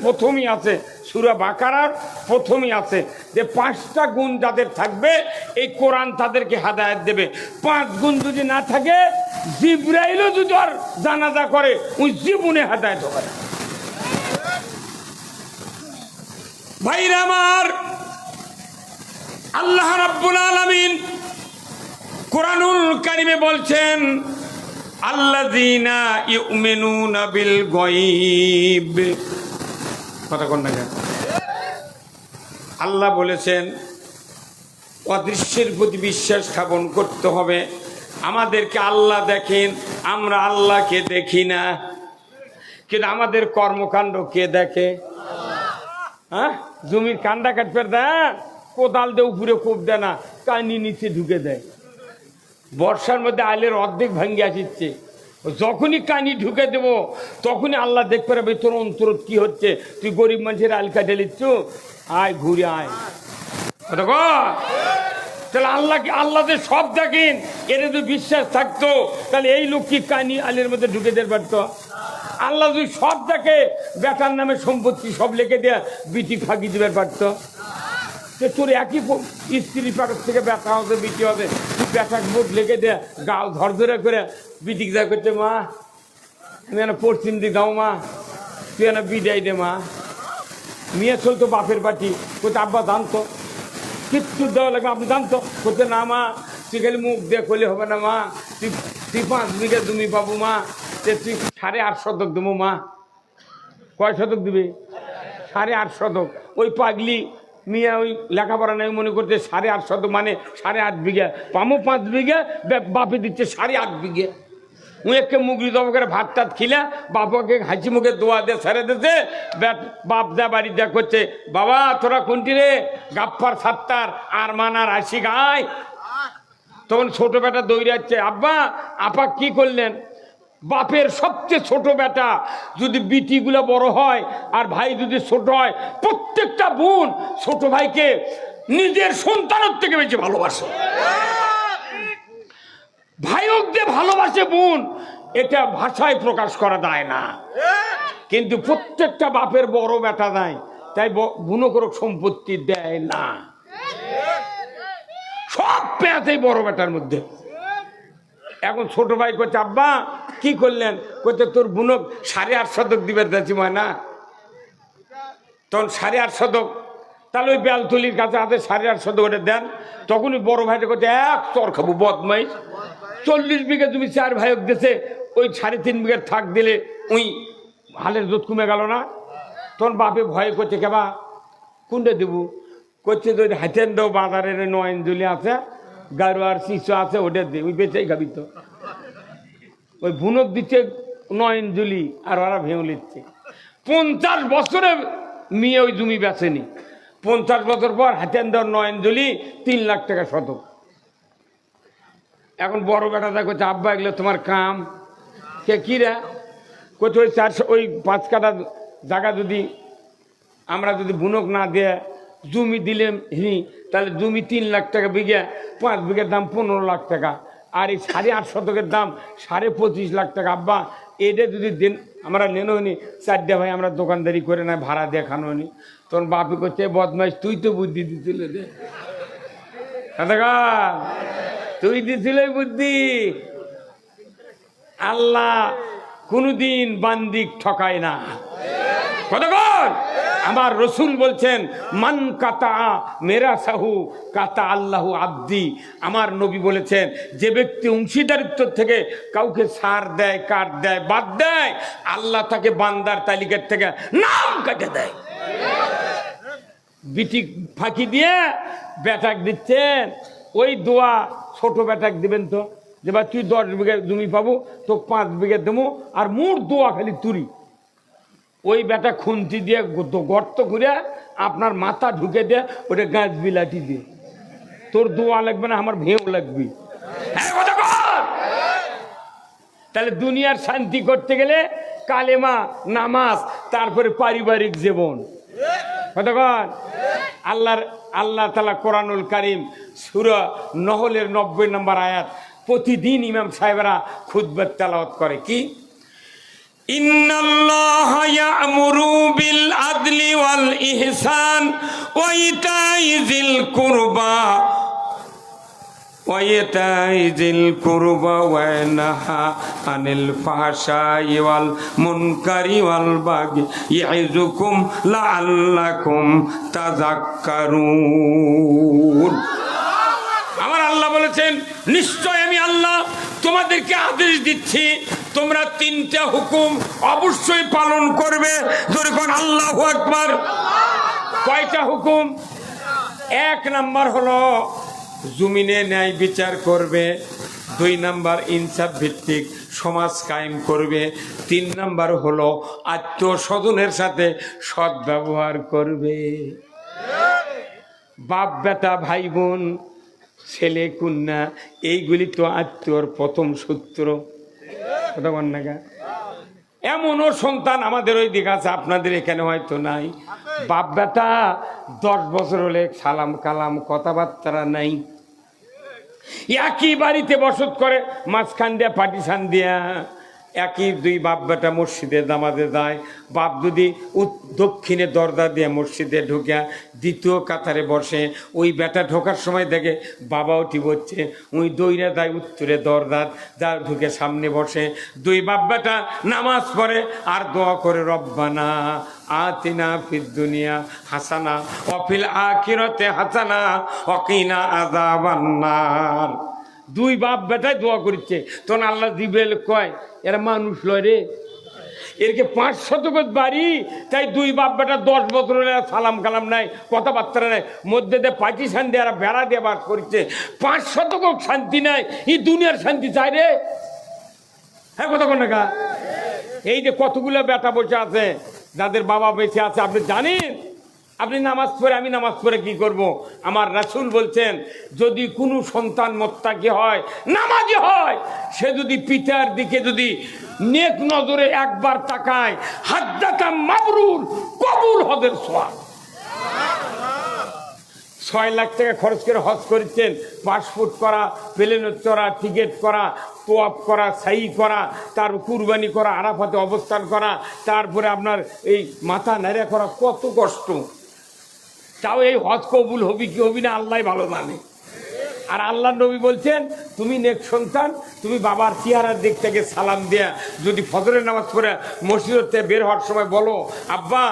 প্রথমই আছে, সূরা বাকারার প্রথমই আছে যে 5টা গুণ যাদের থাকবে এই কোরআন তাদেরকে হেদায়েত দেবে। 5 গুণ যদি না থাকে জিবরাইলও যদি আর জানাজা করে ওই জীবনে হেদায়েত হবে না। ভাইরা আমার, আল্লাহ রাব্বুল আলামিন কোরআনুল কারিমে বলছেন আল্লাযীনা ইউমিনুনা বিল গায়ব। কথা কোন না, আল্লাহ বলেছেন অদৃশ্যের প্রতি বিশ্বাস স্থাপন করতে হবে। আমাদেরকে আল্লাহ দেখেন, আমরা আল্লাহকে দেখি না, কিন্তু আমাদের কর্মকাণ্ড কে দেখে? হ্যাঁ, জমির কান্দা কাটপের দেয়, কোদাল দিয়ে উপরে কোপ দেয় না, কানি নিচে ঢুকে দেয়। বর্ষার মধ্যে আইলের অর্ধেক ভাঙ্গি আসিচ্ছে, যখনই কানি ঢুকে দেব তখনই আল্লাহ দেখতে পারবে তোর অন্তর কি হচ্ছে। তুই গরিব মানুষের আল কাটে নিচ্ছ, আয় ঘুরে আয়। তাহলে আল্লাহকে আল্লাহদের সব দেখেন, এর যদি বিশ্বাস থাকতো তাহলে এই লোক কি কানি আলের মধ্যে ঢুকে দিতে পারতো? আল্লাহ যদি সব দেখে, বেটার নামে সম্পত্তি সব লিখে দেয়া বিটি ফাঁকি দিতে পারতো? তোর একই স্ত্রী পাড়ার থেকে ব্যথা হবে, বিটি হবে, তুই ব্যথা বোধ লেগে দেয়া গাও ধরধরে করে বিটি যা করতে, মা আমি এনে পশ্চিম দিকে গাও, মা তুই এনে বিদায় দে। মা মেয়ে চলতো বাপের বাটি, কোথায় আব্বা জানতো কিচ্ছু দেওয়া লাগবে, আপনি জানতো কোথায় না, মা তুই খালি মুখ দিয়ে করলে হবে না, মা তুই 5 বিঘা জমি পাবো, মা তুই 8.5 শতক দেবো। মা কয় শতক দিবে? 8.5 শতক। ওই পাগলি মিয়া ওই লেখাপড়া নেই মনে করতে 8.5 শতক মানে 8.5 বিঘা পামো, 5 বিঘা বাপে দিচ্ছে 8.5 বিঘা। উনি একে মুগরি দব করে ভাত টাত খিলা বাবাকে হাসি মুখে দোয়া দিয়ে ছেড়ে দিতে, বাপ যা বাড়ি যা করছে, বাবা তোরা কোনটি রে? গাপ্পার 7টার আর মানার 80 গায়। তখন ছোট বেটা দৌড়ে যাচ্ছে, আব্বা আপা কি করলেন? বাপের সবচেয়ে ছোট বেটা যদি বিটিগুলো বড় হয় আর ভাই যদি ছোট হয়, প্রত্যেকটা বোন ছোট ভাইকে নিজের সন্তানের থেকে বেশি ভালোবাসে। ভাইওক দিয়ে ভালোবাসে বোন, এটা ভাষায় প্রকাশ করা যায় না। কিন্তু প্রত্যেকটা বাপের বড় বেটা নাই, তাই বোনকরক সম্পত্তি দেয় না। সব পেঁয়াতেই বড় বেটার মধ্যে। এখন ছোট ভাই করছে, আব্বা কি করলেন? করছে তোর বুনক 8.5 শতক দিবে দেখছি ময়না। তখন 8.5 শতক, তাহলে ওই বেলতলির কাছে হাতে 8.5 শতক ওটা দেন। তখনই বড় ভাইটা করছে, এক চর খাবো বদমাইশ, 40 বিঘা তুমি 4 ভাইক দিয়েছে, ওই 3.5 বিঘার থাক দিলে ওই হালের জোত কমে গেল না? তখন বাপে ভয় করছে, কেবা কোনটা দেবো? করছে তো হাতেন দাও, বাজারের 9 ইঞ্জলি আছে, গারোয়ার শিশু আছে, ওটা দে, ওই বেঁচেই খাবি তো। ওই ভুনক দিচ্ছে 9 ইঞ্জলি আর ওরা ভেঙে নিচ্ছে। 50 বছরে মেয়ে ওই জমি বেচেনি। 50 বছর পর হাতেন দেওয়ার 9 ইঞ্জলি 3 লাখ টাকা শতক। এখন বড় বেটাটা করছে, আব্বা এগুলো তোমার কাম কে কিরা? করছে ওই 400 ওই 5 কাঠা জায়গা যদি আমরা যদি বুনক না দিয়ে জমি দিলে তাহলে জমি 3 লাখ টাকা বিঘা, 5 বিঘার দাম 15 লাখ টাকা, আর এই 8.5 শতকের দাম 25.5 লাখ টাকা। আব্বা এটা যদি দিন আমরা নেনো নি, 4টে ভাই আমরা দোকানদারি করে না, ভাড়া দিয়ে খানো নি। তখন বাপি করছে, বদমাইশ তুই তো বুদ্ধি দিছিল রে, তুই দিছিল বুদ্ধি। আল্লাহ কোনদিন বান্দিক ঠকায় না। কতক্ষণ আমার রসুল বলছেন, মান কাতা মেরা সাহু কাতা আল্লাহু আব্দি। আমার নবী বলেছেন, যে ব্যক্তি অংশীদারিত্ব থেকে কাউকে ছাড় দেয়, কাট দেয়, বাদ দেয়, আল্লাহ তাকে বান্দার তালিকার থেকে নাম কেটে দেয়। বিটি ফাঁকি দিয়ে বেটাক দিচ্ছেন, ওই দোয়া ছোট বেটাক দিবেন তো, যে বা তুই 10 বিঘা জমি পাবো, তো 5 বিঘা দেবো, আর মোট দোয়া খালি তুরি। ওই বেটা খুন্তি দিয়ে গর্ত করে আপনার মাথা ঢুকে দিয়ে ওটা গাছ বিলাটি দিয়ে, তোর দোয়া লাগবে না, আমার ভেউ লাগবে। তাহলে দুনিয়ার শান্তি করতে গেলে কালেমা, নামাজ, তারপরে পারিবারিক জীবন। কতক্ষণ আল্লাহ তাআলা কোরআনুল কারীম সূরা নহলের 90 নম্বর আয়াত প্রতিদিন ইমাম সাহেবরা খুতবা তেলাওয়াত করে। কি? ইন্নাল্লাহা ইয়া'মুরু বিল আদলি ওয়াল ইহসান ওয়া ইতাই যিল কুরবা ওয়া ইয়ানহা আনিল ফাহশাই ওয়াল মুনকারি ওয়াল বাগি ইয়াইযুকুম লাআল্লাকুম তাযাক্কারুন। আমার আল্লাহ বলেছেন, নিশ্চয় আমি আল্লাহ তোমাদেরকে আদেশ দিচ্ছি, তোমরা তিনটা হুকুম অবশ্যই পালন করবে। যখন আল্লাহু আকবার। কয়টা হুকুম? এক নাম্বার হলো জমিনে ন্যায় বিচার করবে, 2 নাম্বার ইনসাফ ভিত্তিক সমাজ কায়েম করবে, 3 নাম্বার হলো আত্মীয় স্বজনের সাথে সৎ ব্যবহার করবে। বাপ বেটা ভাই বোন ছেলে কন্যা এইগুলি তো আত্মীয়র প্রথম সূত্র। কথা বল না গা? এমনও সন্তান আমাদের ওই দিকে আছে, আপনাদের এখানে হয়তো নাই। বাপ বেটা 10 বছর হলে সালাম কালাম কথাবার্তা নাই, একই বাড়িতে বসত করে, মাঝখান দিয়া পার্টিশন দিয়া একই 2 বাপ বেটা মসজিদে নামাজে যায়। বাপ যদি দক্ষিণে দরজা দিয়ে মসজিদে ঢুকে দ্বিতীয় কাতারে বসে, ওই বেটা ঢোকার সময় দেখে বাবা উঠি বলছে, ওই দইরা যায় উত্তরে দরজা যা ঢুকে সামনে বসে। 2 বাপ বেটা নামাজ পড়ে আর দোয়া করে, রব্বানা আতিনা ফিদ দুনিয়া হাসানা ওয়া ফিল আখিরাতি হাসানা ওয়া কিনা আযাবান্নার। 2 বাপ বেটাই দোয়া করছে। তখন আল্লাহ জিবরাইল কয়, এরা মানুষ লয় রে, এরকে 5 শতক বাড়ি, তাই 2 বাপ বেটা 10 বছর হলে সালাম কালাম নাই, কথাবার্তা নাই, মধ্যে দিয়ে পার্টিশন দিয়ে এরা বেড়া দিয়ে বাস করছে। 5 শতক শান্তি নাই, এই দুনিয়ার শান্তি চাই রে। হ্যাঁ, কথা কোন না? এই যে কতগুলো বেটা বসে আছে যাদের বাবা বেঁচে আছে, আপনি জানেন? আপনি নামাজ পড়ে, আমি নামাজ পড়ে কি করব? আমার রাসূল বলছেন, যদি কোনো সন্তান মুত্তাকি হয়, নামাজি হয়, সে যদি পিতার দিকে যদি নেক নজরে একবার তাকায়, হাজ্জাতা মাবরুর, কবুল হজের সওয়াব। 6 লাখ টাকা খরচ করে হজ করেছেন, পাসপোর্ট করা, প্লেনে চড়া, টিকিট করা, তোয়াফ করা, সাই করা, তার কুরবানি করা, আরাফাতে অবস্থান করা, তারপরে আপনার এই মাথা নাড়া করা, কত কষ্ট। তাও এই হজ কবুল হবি কি হবি না আল্লাহ ভালো জানে। আর আল্লাহ নবী বলছেন, তুমি নেক সন্তান, তুমি বাবার চেহারার দিক থেকে সালাম দেয়া যদি ফজরের নামাজ পড়ে মসজিদ থেকে বের হওয়ার সময় বলো, আব্বা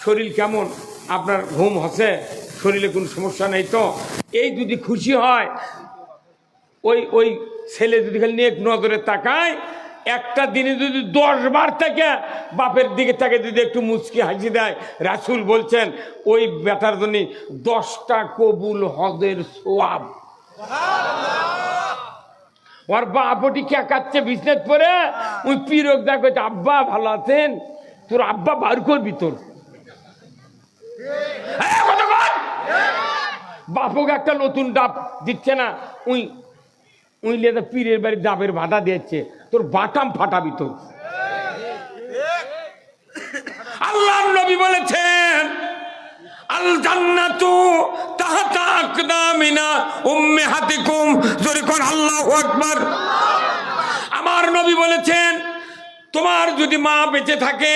শরীর কেমন, আপনার ঘুম হচ্ছে, শরীরে কোনো সমস্যা নেই তো, এই যদি খুশি হয়, ওই ছেলে যদি খালি নেক নজরে তাকায়, একটা দিনে যদি 10 বার থেকে বাপের দিকে তাকে যদি একটু মুচকি হাসি দেয়, রাসূল বলছেন ওই বেটার জন্য 10টা কবুল হজের সওয়াব। ওর বাপটি কে কাচ্ছে বিজনেস করে, ওই পীরক দা কইতে, আব্বা ভালো আছেন? তোর আব্বা বার করবি তোর বাপকে একটা নতুন ডাব দিচ্ছে না, উই লেদা পীরের বাড়ি ডাবের ভাতা দিচ্ছে, তোর বাটাম ফাটাবি তোর। আল্লাহর নবী বলেছেন, আল জান্নাতু তাহতা আকদামিনা উম্মাহাতিকুম। জোরে কোন আল্লাহু আকবার। আমার নবী বলেছেন, তোমার যদি মা বেঁচে থাকে,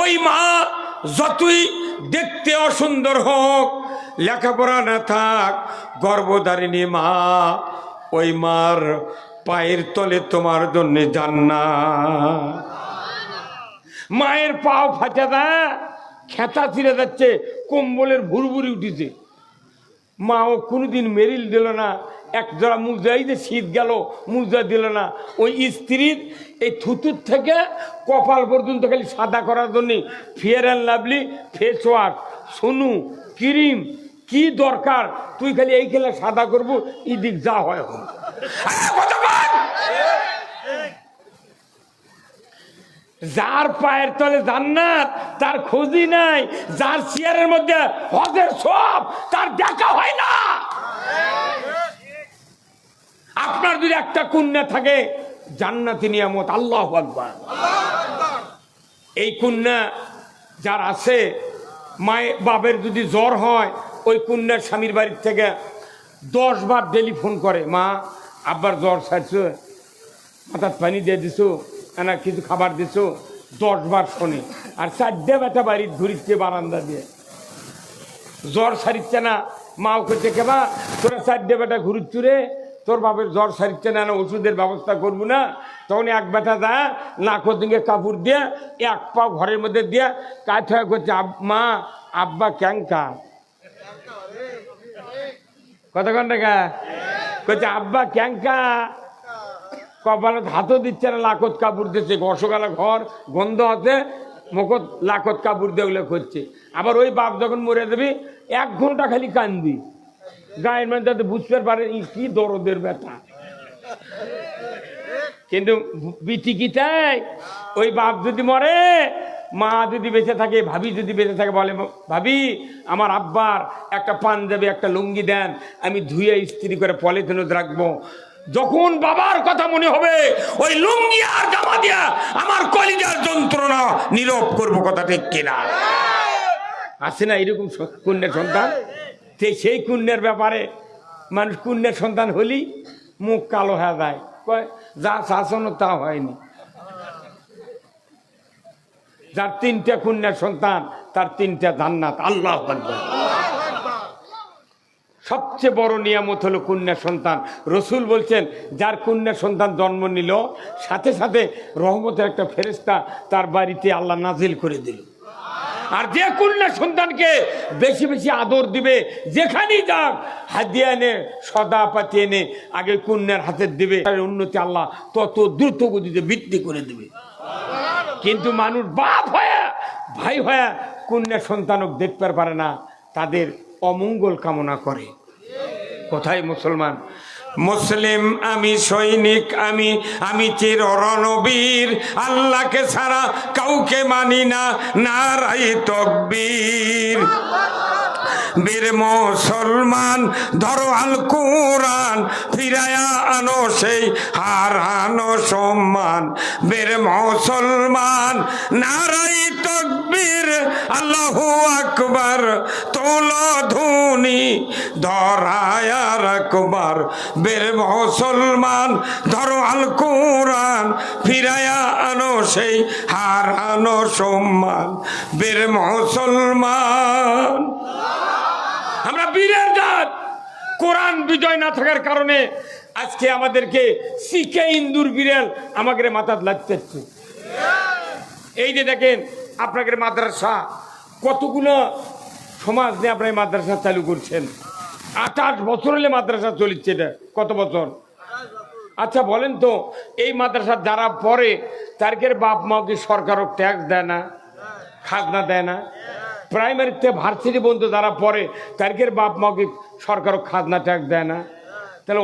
ওই মা যতই দেখতে অসুন্দর হোক, লেখাপড়া না থাক, গর্ভধারিণী মা, ওই মার পায়ের তলে তোমার জন্য জান্নাত। মায়ের পাও ফাটা দা, খেতা ছিঁড়ে যাচ্ছে, কম্বলের ভুরভুরি উঠেছে, মাও কোনোদিন মেরিল দিল না, এক জোড়া মুজাই যে শীত গেল মুজা দিল না। ওই স্ত্রীর এই থুতুর থেকে কপাল পর্যন্ত খালি সাদা করার জন্যে fair and lovely, face wash, Sonu, cream, কি দরকার, তুই খালি এই খেলে সাদা করবো, ইদিক যা হয় হোক। যার পায়ের তলে জান্নাত তার খোঁজই নাই, যার চেয়ারের মধ্যে হজের সওয়াব তার দেখা হয় না। আপনার যদি একটা কন্যা থাকে, জান্নাতি নিয়ামত, আল্লাহু আকবার। এই কন্যা যার আছে, মায়ের বাপের যদি জ্বর হয়, ওই কন্যার স্বামীর বাড়ির থেকে 10 বার টেলিফোন করে, মা আব্বার জ্বর ছাড়ছো, মাথার পানি দিয়ে দিছো, না কিছু খাবার দিছো, 10 বার শোনে, আর 4টে বেটা বাড়ির ঘুরিচ্ছে বারান্দা দিয়ে, জ্বর সারিচ্ছে না। মাও করছে কেবা তোরা 4টে বেটা ঘুরিচ্ছু রে, তোর বাপের জ্বর সারিচ্ছে না, না ওষুধের ব্যবস্থা করবো না। তখন এক বেটা দা নাকর দিকে কাপড় দিয়ে এক পা ঘরের মধ্যে দিয়ে কাঠ হয়ে করছে, মা আব্বা ক্যাংকা কতক্ষণ টাকা করছে, আব্বা ক্যাংকা। কপালত হাতও দিচ্ছে না, লাকত কাপড় দিচ্ছে, গসকালা ঘর গন্ধ আছে, মুখত লাকত কাপড় দিয়ে ওগুলো করছে। আবার ওই বাপ যখন মরে দেবি 1 ঘন্টা খালি কান্দি, গায়ের মধ্যে যাতে বুঝতে পারে কি দরদের ব্যথা। কিন্তু বিটি কি তাই, ওই বাপ যদি মরে, মা যদি বেঁচে থাকে, ভাবি যদি বেঁচে থাকে, বলে ভাবি আমার আব্বার একটা পাঞ্জাবি একটা লুঙ্গি দেন, আমি ধুয়ে ইস্ত্রি করে পলিথিনে রাখবো। যখন বাবার কথা মনে হবে, ওই লুঙ্গি আর জামা দিয়া আমার কলিজার যন্ত্রণা নীরব করবো, কথা ঠিক কিনা? আছে না এরকম কন্যার সন্তান? সেই কন্যার ব্যাপারে মানুষ কন্যার সন্তান হলি মুখ কালো হয়ে যায়, কয় যা শাসন তা হয়নি। যার 3টে কন্যার সন্তান তার 3টে জান্নাত। আল্লাহু আকবার। সবচেয়ে বড় নিয়ামত হলো কন্যার সন্তান। রসুল বলছেন, যার কন্যার সন্তান জন্ম নিল, সাথে সাথে রহমতের একটা ফেরেশতা তার বাড়িতে আল্লাহ নাজিল করে দিল। আর যে কন্যার সন্তানকে বেশি বেশি আদর দিবে, যেখানেই যাক হাদিয়া এনে সদা পাতি এনে আগে কন্যার হাতে দিবে, তার উন্নতি আল্লাহ তত দ্রুত গতিতে বৃদ্ধি করে দেবে। কিন্তু মানুষ বাপ হয়ে ভাই হয়ে কন্যার সন্তানও দেখতে পারে না, তাদের অমঙ্গল কামনা করে। কোথায় মুসলমান? মুসলিম আমি, সৈনিক আমি, আমি চির রণবীর, আল্লাহকে ছাড়া কাউকে মানি না, নারাই তাকবীর। বীর মুসলমান ধরো আল কোরআন, ফিরায়া আনো সেই হারানো সম্মান। বীর মুসলমান নারাই তাকবীর, আল্লাহু আকবার, তোলো ধুনি ধরায়া রাখবার। বীর মুসলমান ধরো আল কোরআন, ফিরায়া আনো সেই হারানো সম্মান। বীর মুসলমান, আমরা বীরের জাত। কোরআন বিজয় না থাকার কারণে আজকে আমাদেরকে শিখে ইন্দুর বিড়াল আমাদের মাথাত লাগতেছে। এই যে দেখেন আপনাদের মাদ্রাসা, কতগুলো সমাজ নিয়ে আপনার মাদ্রাসা চালু করছেন। 28 বছর হলে মাদ্রাসা চলিচ্ছে, এটা কত বছর? আচ্ছা বলেন তো, এই মাদ্রাসা যারা পড়ে তাদের বাপ মা কি সরকারও ট্যাক্স দেয় না, খাজনা দেয় না? প্রাইমারিতে ভার্সিটি পর্যন্ত যারা পড়ে তাদের বাপ মা কি সরকারও খাজনা ট্যাক্স দেয় না? তাহলে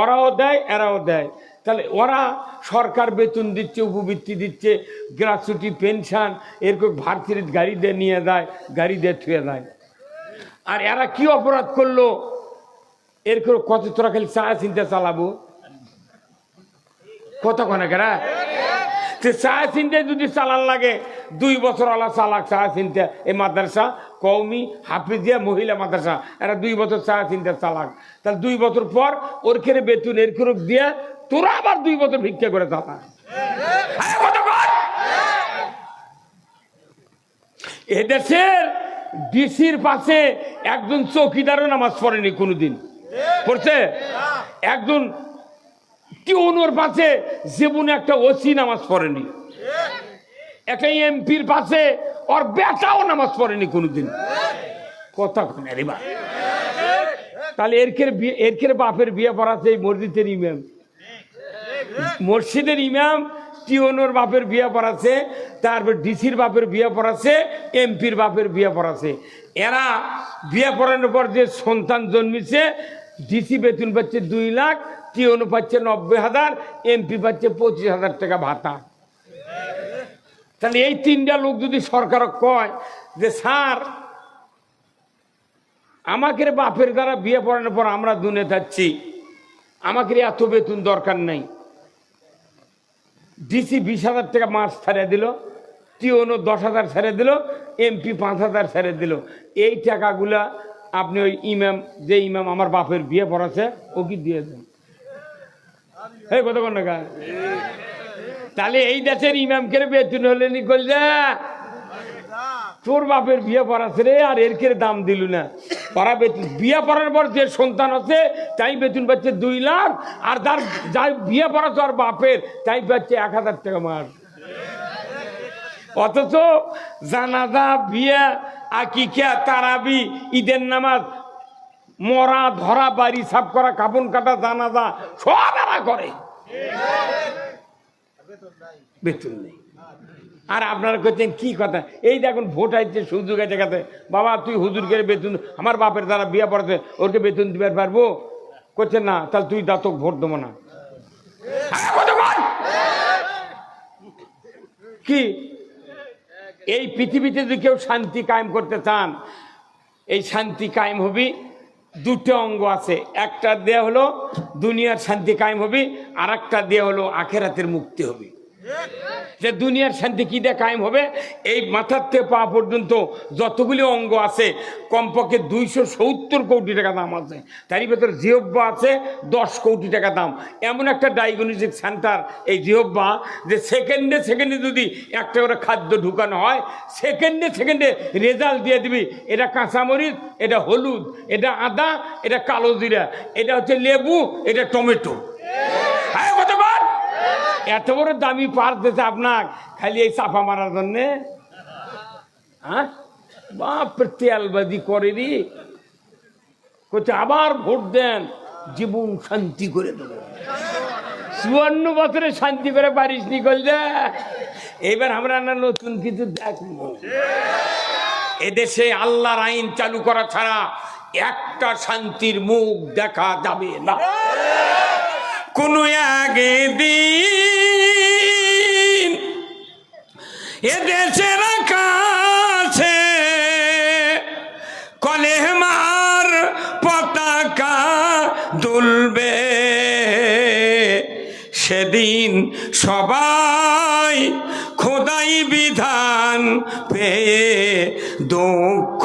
ওরাও দেয় এরাও দেয়। তাহলে ওরা সরকার বেতন দিচ্ছে, উপবৃত্তি দিচ্ছে, গ্রাচুটি পেনশন, এরকম ভার্সিটির গাড়ি দিয়ে নিয়ে যায়, গাড়ি দিয়ে থুয়ে যায়। আর এরা কি অপরাধ করলো? এরকম কত তোরা খালি চা চিন্তা চালাবো, কত কনেকেরা চা চিন্তায় যদি চালান লাগে 2 বছর আলা চালাক চা চিন্তা। এই মাদ্রাসা কওমি হাফিজিয়া মহিলা মাদ্রাসা, এরা 2 বছর চা চিন্তা চালাক। তাহলে 2 বছর পর ওর খেয়ে বেতন এর করে দিয়ে তোরা আবার 2 বছর ভিক্ষা করে চালা। এদেশের ডিসির পাশে একজন চৌকিদারও নামাজ পড়েনি কোনোদিন, পড়ছে? একজন টিউনোর পাশে জীবনে একটা ওসি নামাজ পড়েনি, একটা এমপির পাশে ওর বেটাও নামাজ পড়েনি কোনোদিন। কথা রে বা, তাহলে এর বাপের বিয়ে পড়াচ্ছে এই মসজিদের ইমাম, মসজিদের ইমাম টিউনোর বাপের বিয়ে পড়াচ্ছে, তারপর ডিসির বাপের বিয়ে পড়াচ্ছে, এমপির বাপের বিয়ে পড়াচ্ছে। এরা বিয়ে পড়ানোর পর যে সন্তান জন্মিছে, ডিসি বেতন পাচ্ছে 2 লাখ, টিউনো পাচ্ছে 90,000, এমপি পাচ্ছে 25,000 টাকা ভাতা। তাহলে এই 3টা লোক যদি সরকার কয় যে স্যার আমাকে বাপের দ্বারা বিয়ে পড়ানোর পর আমরা দুনে যাচ্ছি, আমাকে এত বেতন দরকার নাই, ডিসি 20,000 টাকা মাস ছেড়ে দিল, টিউনো 10,000 ছেড়ে দিল, এমপি 5,000 ছেড়ে দিল, এই টাকাগুলা আপনি ওই ইমাম, যে ইমাম আমার বাপের বিয়ে পড়াচ্ছে, ও কি দিয়ে দেন? এই কতক্ষণ টাকা? তাহলে এই দেশের ইমামকে বেতন হলে নিকল যা তোর বাপের বিয়ে পড়াছে রে, আর এর কে দাম দিল না। পড়া বেতন বিয়ে পড়ার পর যে সন্তান আছে তাই বেতন পাচ্ছে 2 লাখ, আর তার যাই বিয়ে পড়াতো আর বাপের তাই পাচ্ছে 1000 টাকা মাস। অথচ জানাজা, বিয়ে, আকিকা, তারাবি, ঈদের নামাজ, মরা ধরা, বাড়ি সাফ করা, কাপড় কাটা, জানাজা সব এরা করে, বেতন নেই। আর আপনারা করছেন কি কথা, এই দেখুন ভোট আসছে সুযোগ আছে কাছে, বাবা তুই হুজুরকে বেতন, আমার বাপের দ্বারা বিয়ে পড়াতে ওরকে বেতন দিতে পারবো, করছেন না, তাহলে তুই দা তোকে ভোট দেবো না। কি এই পৃথিবীতে যদি কেউ শান্তি কায়েম করতে চান, এই শান্তি কায়েম হবি দুটো অঙ্গ আছে, একটা দেয়া হলো দুনিয়ার শান্তি কায়েম হবি, আর একটা দেয়া হলো আখেরাতের মুক্তি হবি। যে দুনিয়ার শান্তি কি দিয়ে কায়েম হবে, এই মাথার থেকে পা পর্যন্ত যতগুলি অঙ্গ আছে কমপক্ষে 270 কোটি টাকা দাম আছে, তারই ভেতর জিহ্বা আছে 10 কোটি টাকা দাম। এমন একটা ডায়াগনস্টিক সেন্টার এই জিহ্বা, যে সেকেন্ডে সেকেন্ডে যদি একটা করে খাদ্য ঢুকানো হয়, সেকেন্ডে সেকেন্ডে রেজাল্ট দিয়ে দিবি, এটা কাঁচামরিচ, এটা হলুদ, এটা আদা, এটা কালো জিরা, এটা হচ্ছে লেবু, এটা টমেটো। হ্যাঁ কতবার এত বড় দামি পার দিতে আপনার খালি এই চাপা মারার জন্যে? হ্যাঁ বাপ তেলবাজি করে দি করছে, আবার ভোট দেন, জীবন শান্তি করে দেবো। 54 বছরে শান্তি করে পারিস নি করলে, এবার আমরা না নতুন কিছু দেখবো। এদেশে আল্লাহর আইন চালু করা ছাড়া একটা শান্তির মুখ দেখা যাবে না। কোন আগে দিন এদেশের কাছে কলেমার পতাকা দুলবে, সেদিন সবাই খোদাই বিধান পেয়ে দুঃখ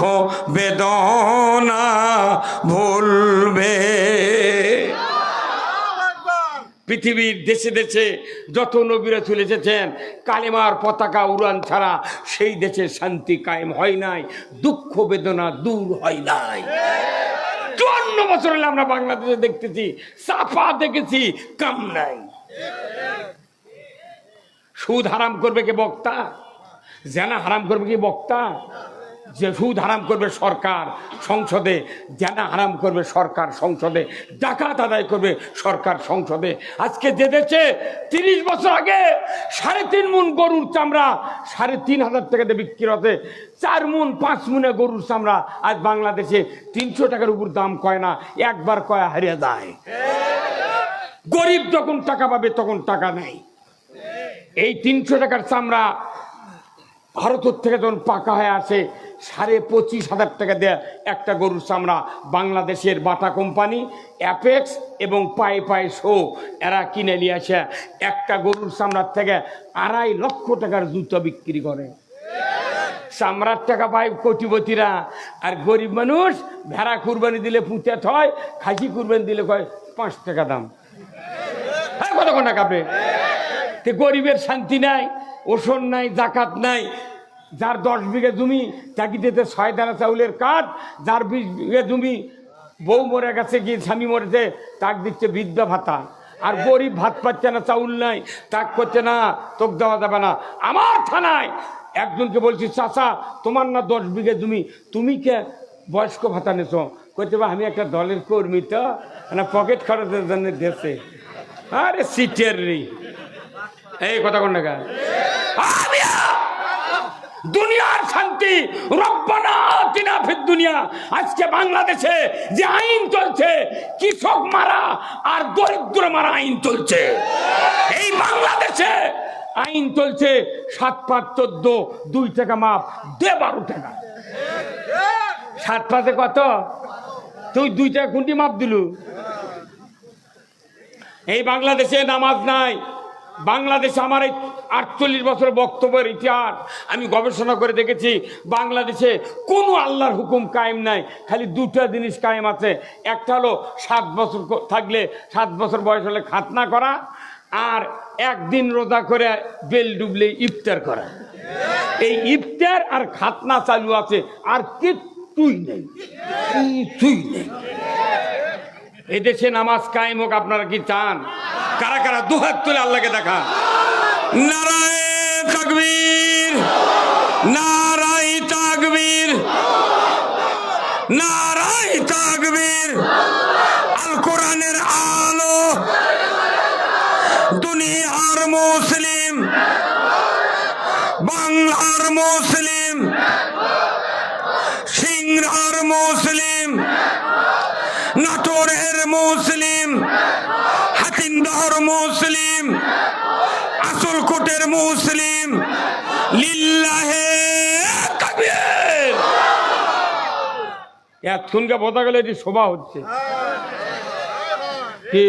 বেদনা ভুলবে। পৃথিবীর দেশে দেশে যত নবীরা চলে এসেছেন, কালেমার পতাকা উড়ান ছাড়া সেই দেশে শান্তি কায়েম হয় নাই, দুঃখ বেদনা দূর হয় নাই। 54 বছর হলে আমরা বাংলাদেশে দেখতেছি, চাপা দেখেছি, কাম নাই। সুদ হারাম করবে কে বক্তা, জেনা হারাম করবে কি বক্তা? যে সুদ হারাম করবে সরকার সংসদে, জেনা হারাম করবে সরকার সংসদে, ডাকাত আদায় করবে সরকার সংসদে। আজকে যে দেশে 30 বছর আগে 3.5 মুন গরুর চামড়া 3,500 টাকাতে বিক্রি হতে, 4 মুন 5 মুনে গরুর চামড়া আজ বাংলাদেশে 300 টাকার উপর দাম কয় না, একবার কয়া হারিয়ে যায়। গরিব যখন টাকা পাবে তখন টাকা নেই। এই 300 টাকার চামড়া ভারতের থেকে যখন পাকা হয়ে আসে, 25,500 টাকা দেয় একটা গরুর চামড়া। বাংলাদেশের বাটা কোম্পানি, অ্যাপেক্স এবং পায়ে শো এরা কিনে নিয়ে আসে একটা গরুর চামড়ার থেকে 2.5 লক্ষ টাকার জুতো বিক্রি করে। চামড়ার টাকা পায় কোটিপতিরা, আর গরিব মানুষ ভেড়া কুরবানি দিলে পুঁতে হয়, খাসি কুরবানি দিলে কয় 5 টাকা দাম। হ্যাঁ কতক্ষণ টাকা পাবে? গরিবের শান্তি নাই, ওষুধ নাই, জাকাত নাই। যার 10 বিঘা জমি তাকে দিতে 6 দানা চাউলের কাঠ, যার 20 বিঘা জমি বউ মরে গেছে, কি স্বামী মরেছে, তাকে দিচ্ছে বৃদ্ধা ভাতা। আর গরিব ভাত পাচ্ছে না, চাউল নাই, তাক করছে না, তোকে দেওয়া যাবে না। আমার থানায় একজনকে বলছি, চাচা তোমার না 10 বিঘা জমি, তুমি কে বয়স্ক ভাতা নেছো? করতে আমি একটা দলের কর্মী, তো না পকেট খরচের জন্য দেশে। আরে সিটের রে, এই কথা কোন টাকা? দুনিয়ার শান্তি, রব্বানা আতিনা ফিদ দুনিয়া। আজকে বাংলাদেশে যে আইন চলছে, কৃষক মারা আর দরিদ্র মারা আইন চলছে। এই বাংলাদেশে আইন চলছে 7-5-14, 2 টাকা মাপ দে 12 টাকা। 7-5 কত? তুই 2 টাকা কোনটি মাপ দিলু? এই বাংলাদেশে নামাজ নাই। বাংলাদেশে আমার এই 48 বছর বক্তব্যের ইতিহাস আমি গবেষণা করে দেখেছি, বাংলাদেশে কোনো আল্লাহর হুকুম কায়েম নাই, খালি 2টা জিনিস কায়েম আছে। একটা হলো 7 বছর থাকলে, 7 বছর বয়স হলে খাতনা করা, আর একদিন রোজা করে বেল ডুবলে ইফতার করা। এই ইফতার আর খাতনা চালু আছে, আর কিছুই নেই, কিছুই নেই। এদেশে নামাজ কায়েম হোক, আপনারা কি চান? কারা কারা দুহাত তুলে আল্লাহকে দেখা। নারায়ে তাকবীর, নারায়ে তাকবীর, নারায়ে তাকবীর। আল কোরআনের আলো, দুনিয়ার মুসলিম, বাংলার মুসলিম, সিংড়ার মুসলিম, নাটোরের মুসলিম, হাতিন্দর মুসলিম, আসলকোটের মুসলিম। লিল্লাহে তাকবীর। এতক্ষণকে বোঝা গেল এটি শোভা হচ্ছে কি?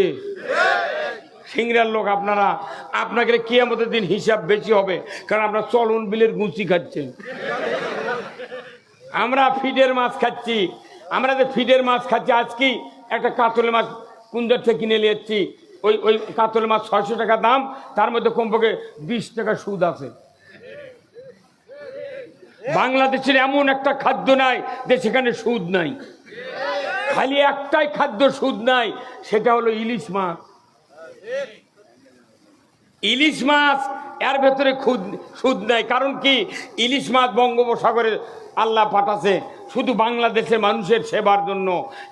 সিংড়ার লোক আপনারা, আপনাকে কিয়ামতের দিন হিসাব বেশি হবে, কারণ আপনার চলন বিলের গুঁচি খাচ্ছেন। আমরা ফিডের মাছ খাচ্ছি, আমরা যে ফিডের মাছ খাচ্ছি, আজকে একটা কাতল মাছ কুন্দর থেকে কিনে নিয়ে যাচ্ছি, ওই কাতল মাছ 600 টাকা দাম, তার মধ্যে কমপক্ষে 20 টাকা সুদ আছে। বাংলাদেশের এমন একটা খাদ্য নাই যে সেখানে সুদ নাই। খালি একটাই খাদ্য সুদ নাই, সেটা হলো ইলিশ মাছ। ইলিশ মাছ এর ভেতরে সুদ নাই। কারণ কি? ইলিশ মাছ বঙ্গোপসাগরে আল্লাহ পাঠাছে শুধু বাংলাদেশের মানুষের সেবার জন্য,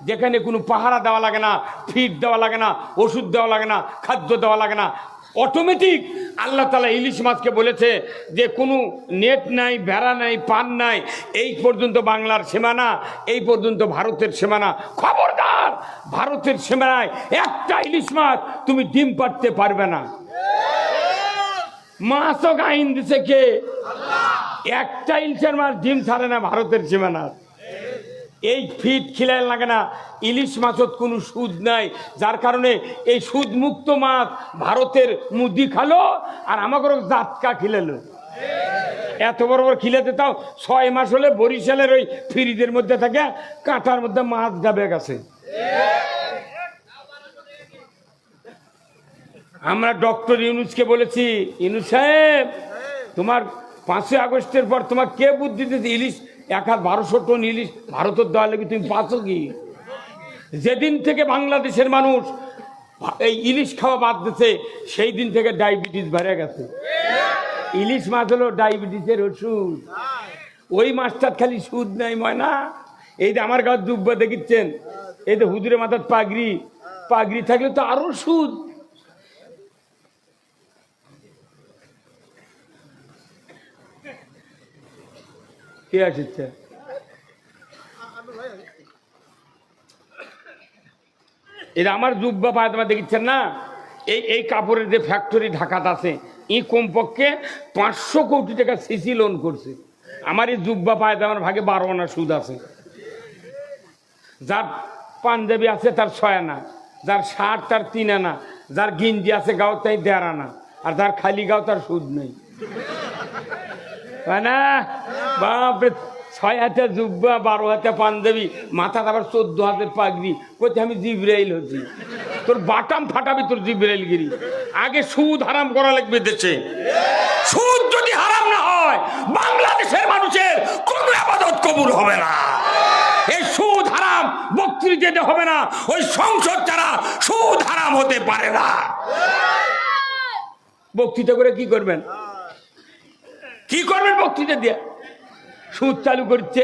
যেখানে কোনো পাহারা দেওয়া লাগে না, ফিড দেওয়া লাগে না, ওষুধ দেওয়া লাগে না, খাদ্য দেওয়া লাগে না। অটোমেটিক আল্লাহ তাআলা ইলিশ মাছকে বলেছে যে কোনো নেট নাই, বেড়া নাই, পান নাই, এই পর্যন্ত বাংলার সীমানা, এই পর্যন্ত ভারতের সীমানা। খবরদার, ভারতের সীমানায় একটা ইলিশ মাছ তুমি ডিম পাড়তে পারবে না। মাছও আইন দিছে কে? একটা ইলিশের মাছ ডিম ছাড়ে না ভারতের সীমানা। এই ফিট খিলাই লাগে না, ইলিশ মাছত কোনো সুদ নাই, যার কারণে এই সুদ মুক্ত মাছ ভারতের মুদি খালো আর আমাকে জাতকা খিলালো। এত বড় বড় খিলাতে তাও 6 মাস হলে বরিশালের ওই ফ্রিজের মধ্যে থাকে, কাঁটার মধ্যে মাছ যাবে গেছে। আমরা ডক্টর ইউনুসকে বলেছি, ইউনুস সাহেব, তোমার 5ই আগস্টের পর তোমার কে বুদ্ধি দিতে ইলিশ 1200 টন ইলিশ ভারতের দেওয়া লেগে তুমি পাচ্ছ কি? যেদিন থেকে বাংলাদেশের মানুষ এই ইলিশ খাওয়া বাদ দিচ্ছে, সেই দিন থেকে ডায়াবেটিস বেড়ে গেছে। ইলিশ মাছ হলো ডায়াবেটিসের ওষুধ। ওই মাছটার খালি সুদ নাই ময়না। এই যে আমার গাঁর দুব্বা দেখিচ্ছেন, এই যে হুজুরের মাথার পাগড়ি, পাগড়ি থাকলে তো আরো সুদ। কে আসছে? এটা আমার জুব্বা পায়জামা দেখিচ্ছেন না, এই কাপড়ের যে ফ্যাক্টরি ঢাকাতে আছে, ই কমপক্ষে 500 কোটি টাকা সিসি লোন করছে। আমার এই জুব্বা পায়জামার ভাগে 12 আনা সুদ আছে। যার পাঞ্জাবি আছে তার 6 আনা, যার শার্ট তার 3 আনা, যার গিঞ্জি আছে গাও তাই 1.5 আনা, আর যার খালি গাও তার সুদ নেই। না বাপরে, 6 হাতে জুব্বা, 12 হাতে পাঞ্জাবি, মাথা আবার 14 হাতের পাগড়ি, কোথায় আমি জিবরাইল হচ্ছি। তোর বাটাম ফাটাবি তোর জিবরাইলগিরি। আগে সুদ হারাম করা লাগবে দেশে। সুদ যদি হারাম না হয়, বাংলাদেশের মানুষের কোনো ইবাদত কবুল হবে না। এই সুদ হারাম বক্তৃতা হবে না, ওই সংসদ ছাড়া সুদ হারাম হতে পারে না। বক্তৃতা করে কি করবেন? কি করবেন বক্তৃতা দিয়ে? সুদ চালু করছে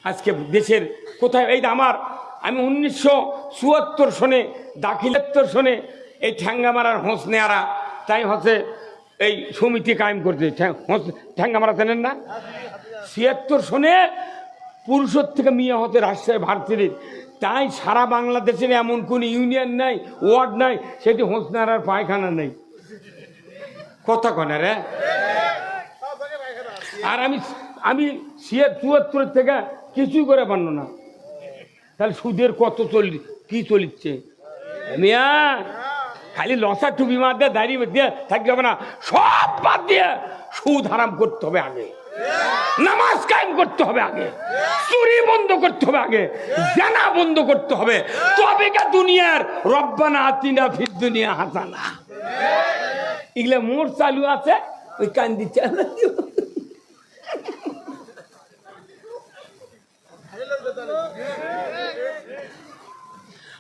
আজকে দেশের কোথায়। এই আমি 1974 সনে, দাখিলাত্তর সনে এই ঠ্যাঙ্গামারার হোসনেয়ারা তাই হচ্ছে এই সমিতি কায়েম করছে। ঠ্যাঙ্গামারা জানেন না? 76 সনে পুরুষের থেকে মেয়ে হতে রাজশাহী ভারতীয়, তাই সারা বাংলাদেশের এমন কোন ইউনিয়ন নাই, ওয়ার্ড নাই, সেটি হোসনেয়ারার পায়খানা নেই। কথা কনে রে। আর আমি 74 থেকে কিছুই করে পারল না। তাহলে সুদের কত কি চলিচ্ছে মিয়া? খালি লসা টুপি মার দিয়ে দাঁড়িয়ে দিয়ে থাকতে হবে না, সব বাদ দিয়ে সুদ হারাম করতে হবে আগে। নামাজ কায়েম করতে হবে আগে, চুরি বন্ধ করতে হবে আগে, জানা বন্ধ করতে হবে, তবে কা দুনিয়ার রব্বানা আতিনা ফিদ দুনিয়া হাসানা এগুলা মোর চালু আছে। ওই কান্দি চালু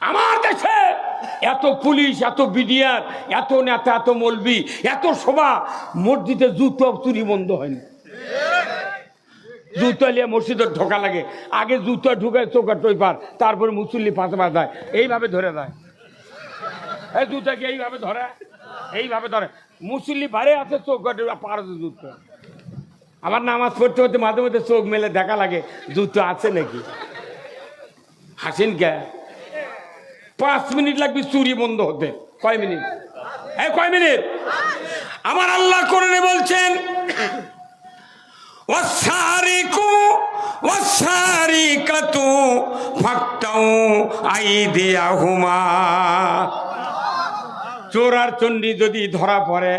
আমার দেশে এত পুলিশ, এত বিডিআর, এত নেতা, এত মৌলবি, এত সভা, মসজিদে জুতো চুরি বন্ধ হয়নি। জুতো নিয়ে মসজিদে ঢোকা লাগে, আগে জুতো ঢুকায় চোখা টইপার, তারপরে মুসল্লি পাঁচ দেয়, এইভাবে ধরে দেয়। এই জুতাকে এইভাবে ধরে, এইভাবে ধরে, মুসল্লি বাড়ে আছে চোখা পার জুতো। আবার নামাজ পড়তে পড়তে মাঝে মধ্যে চোখ মেলে দেখা লাগে জুতো আছে নাকি। হাসিন কে 5 মিনিট লাগবে চুরি বন্ধ হতে। কয় মিনিট? কয় মিনিট? আমার আল্লাহ কোরআনে বলছেন ওয়াসারিকু ওয়াসারিকাতু ফাকতাউ আইদিয়াহুমা। চোর আর চণ্ডী যদি ধরা পড়ে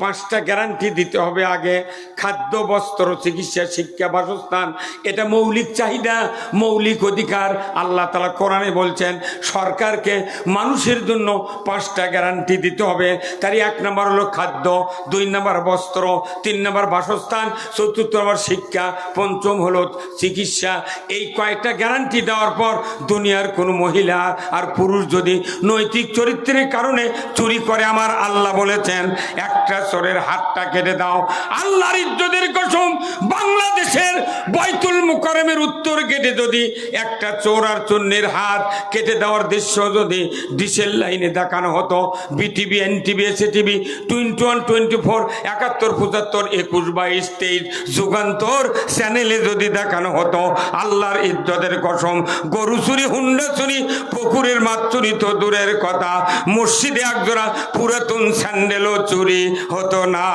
5টা গ্যারান্টি দিতে হবে আগে। খাদ্য, বস্ত্র, চিকিৎসা, শিক্ষা, বাসস্থান, এটা মৌলিক চাহিদা, মৌলিক অধিকার। আল্লাহ তাআলা কোরআনে বলছেন সরকারকে মানুষের জন্য 5টা গ্যারান্টি দিতে হবে। তার 1 নম্বর হলো খাদ্য, 2 নম্বর বস্ত্র, 3 নম্বর বাসস্থান, 4 নম্বর শিক্ষা, 5ম হলো চিকিৎসা। এই কয়েকটা গ্যারান্টি দেওয়ার পর দুনিয়ার কোনো মহিলা আর পুরুষ যদি নৈতিক চরিত্রের কারণে চুরি করে, আমার আল্লাহ বলেছেন একটা চোরের হাতটা কেটে দাও। আল্লাহর ইজ্জতের কসম, বাংলাদেশের বাইতুল মুকাররমের উত্তর গেটে যদি একটা চোর আর চোরের হাত কেটে দেওয়ার দৃশ্য যদি ডিশের লাইনে দেখানো হতো, বিটিভি, এনটিভি, এসএটিভি, 21, 24, 71, 75, 21, 22, 23 যুগান্তর চ্যানেলে যদি দেখানো হতো, আল্লাহর ইজ্জতের কসম গরু চুরি, হুন্ডা চুরি, পুকুরের মাছ চুরি তো দূরের কথা, মসজিদে একজোড়া পুরাতন স্যান্ডেলও চুরি হতো না।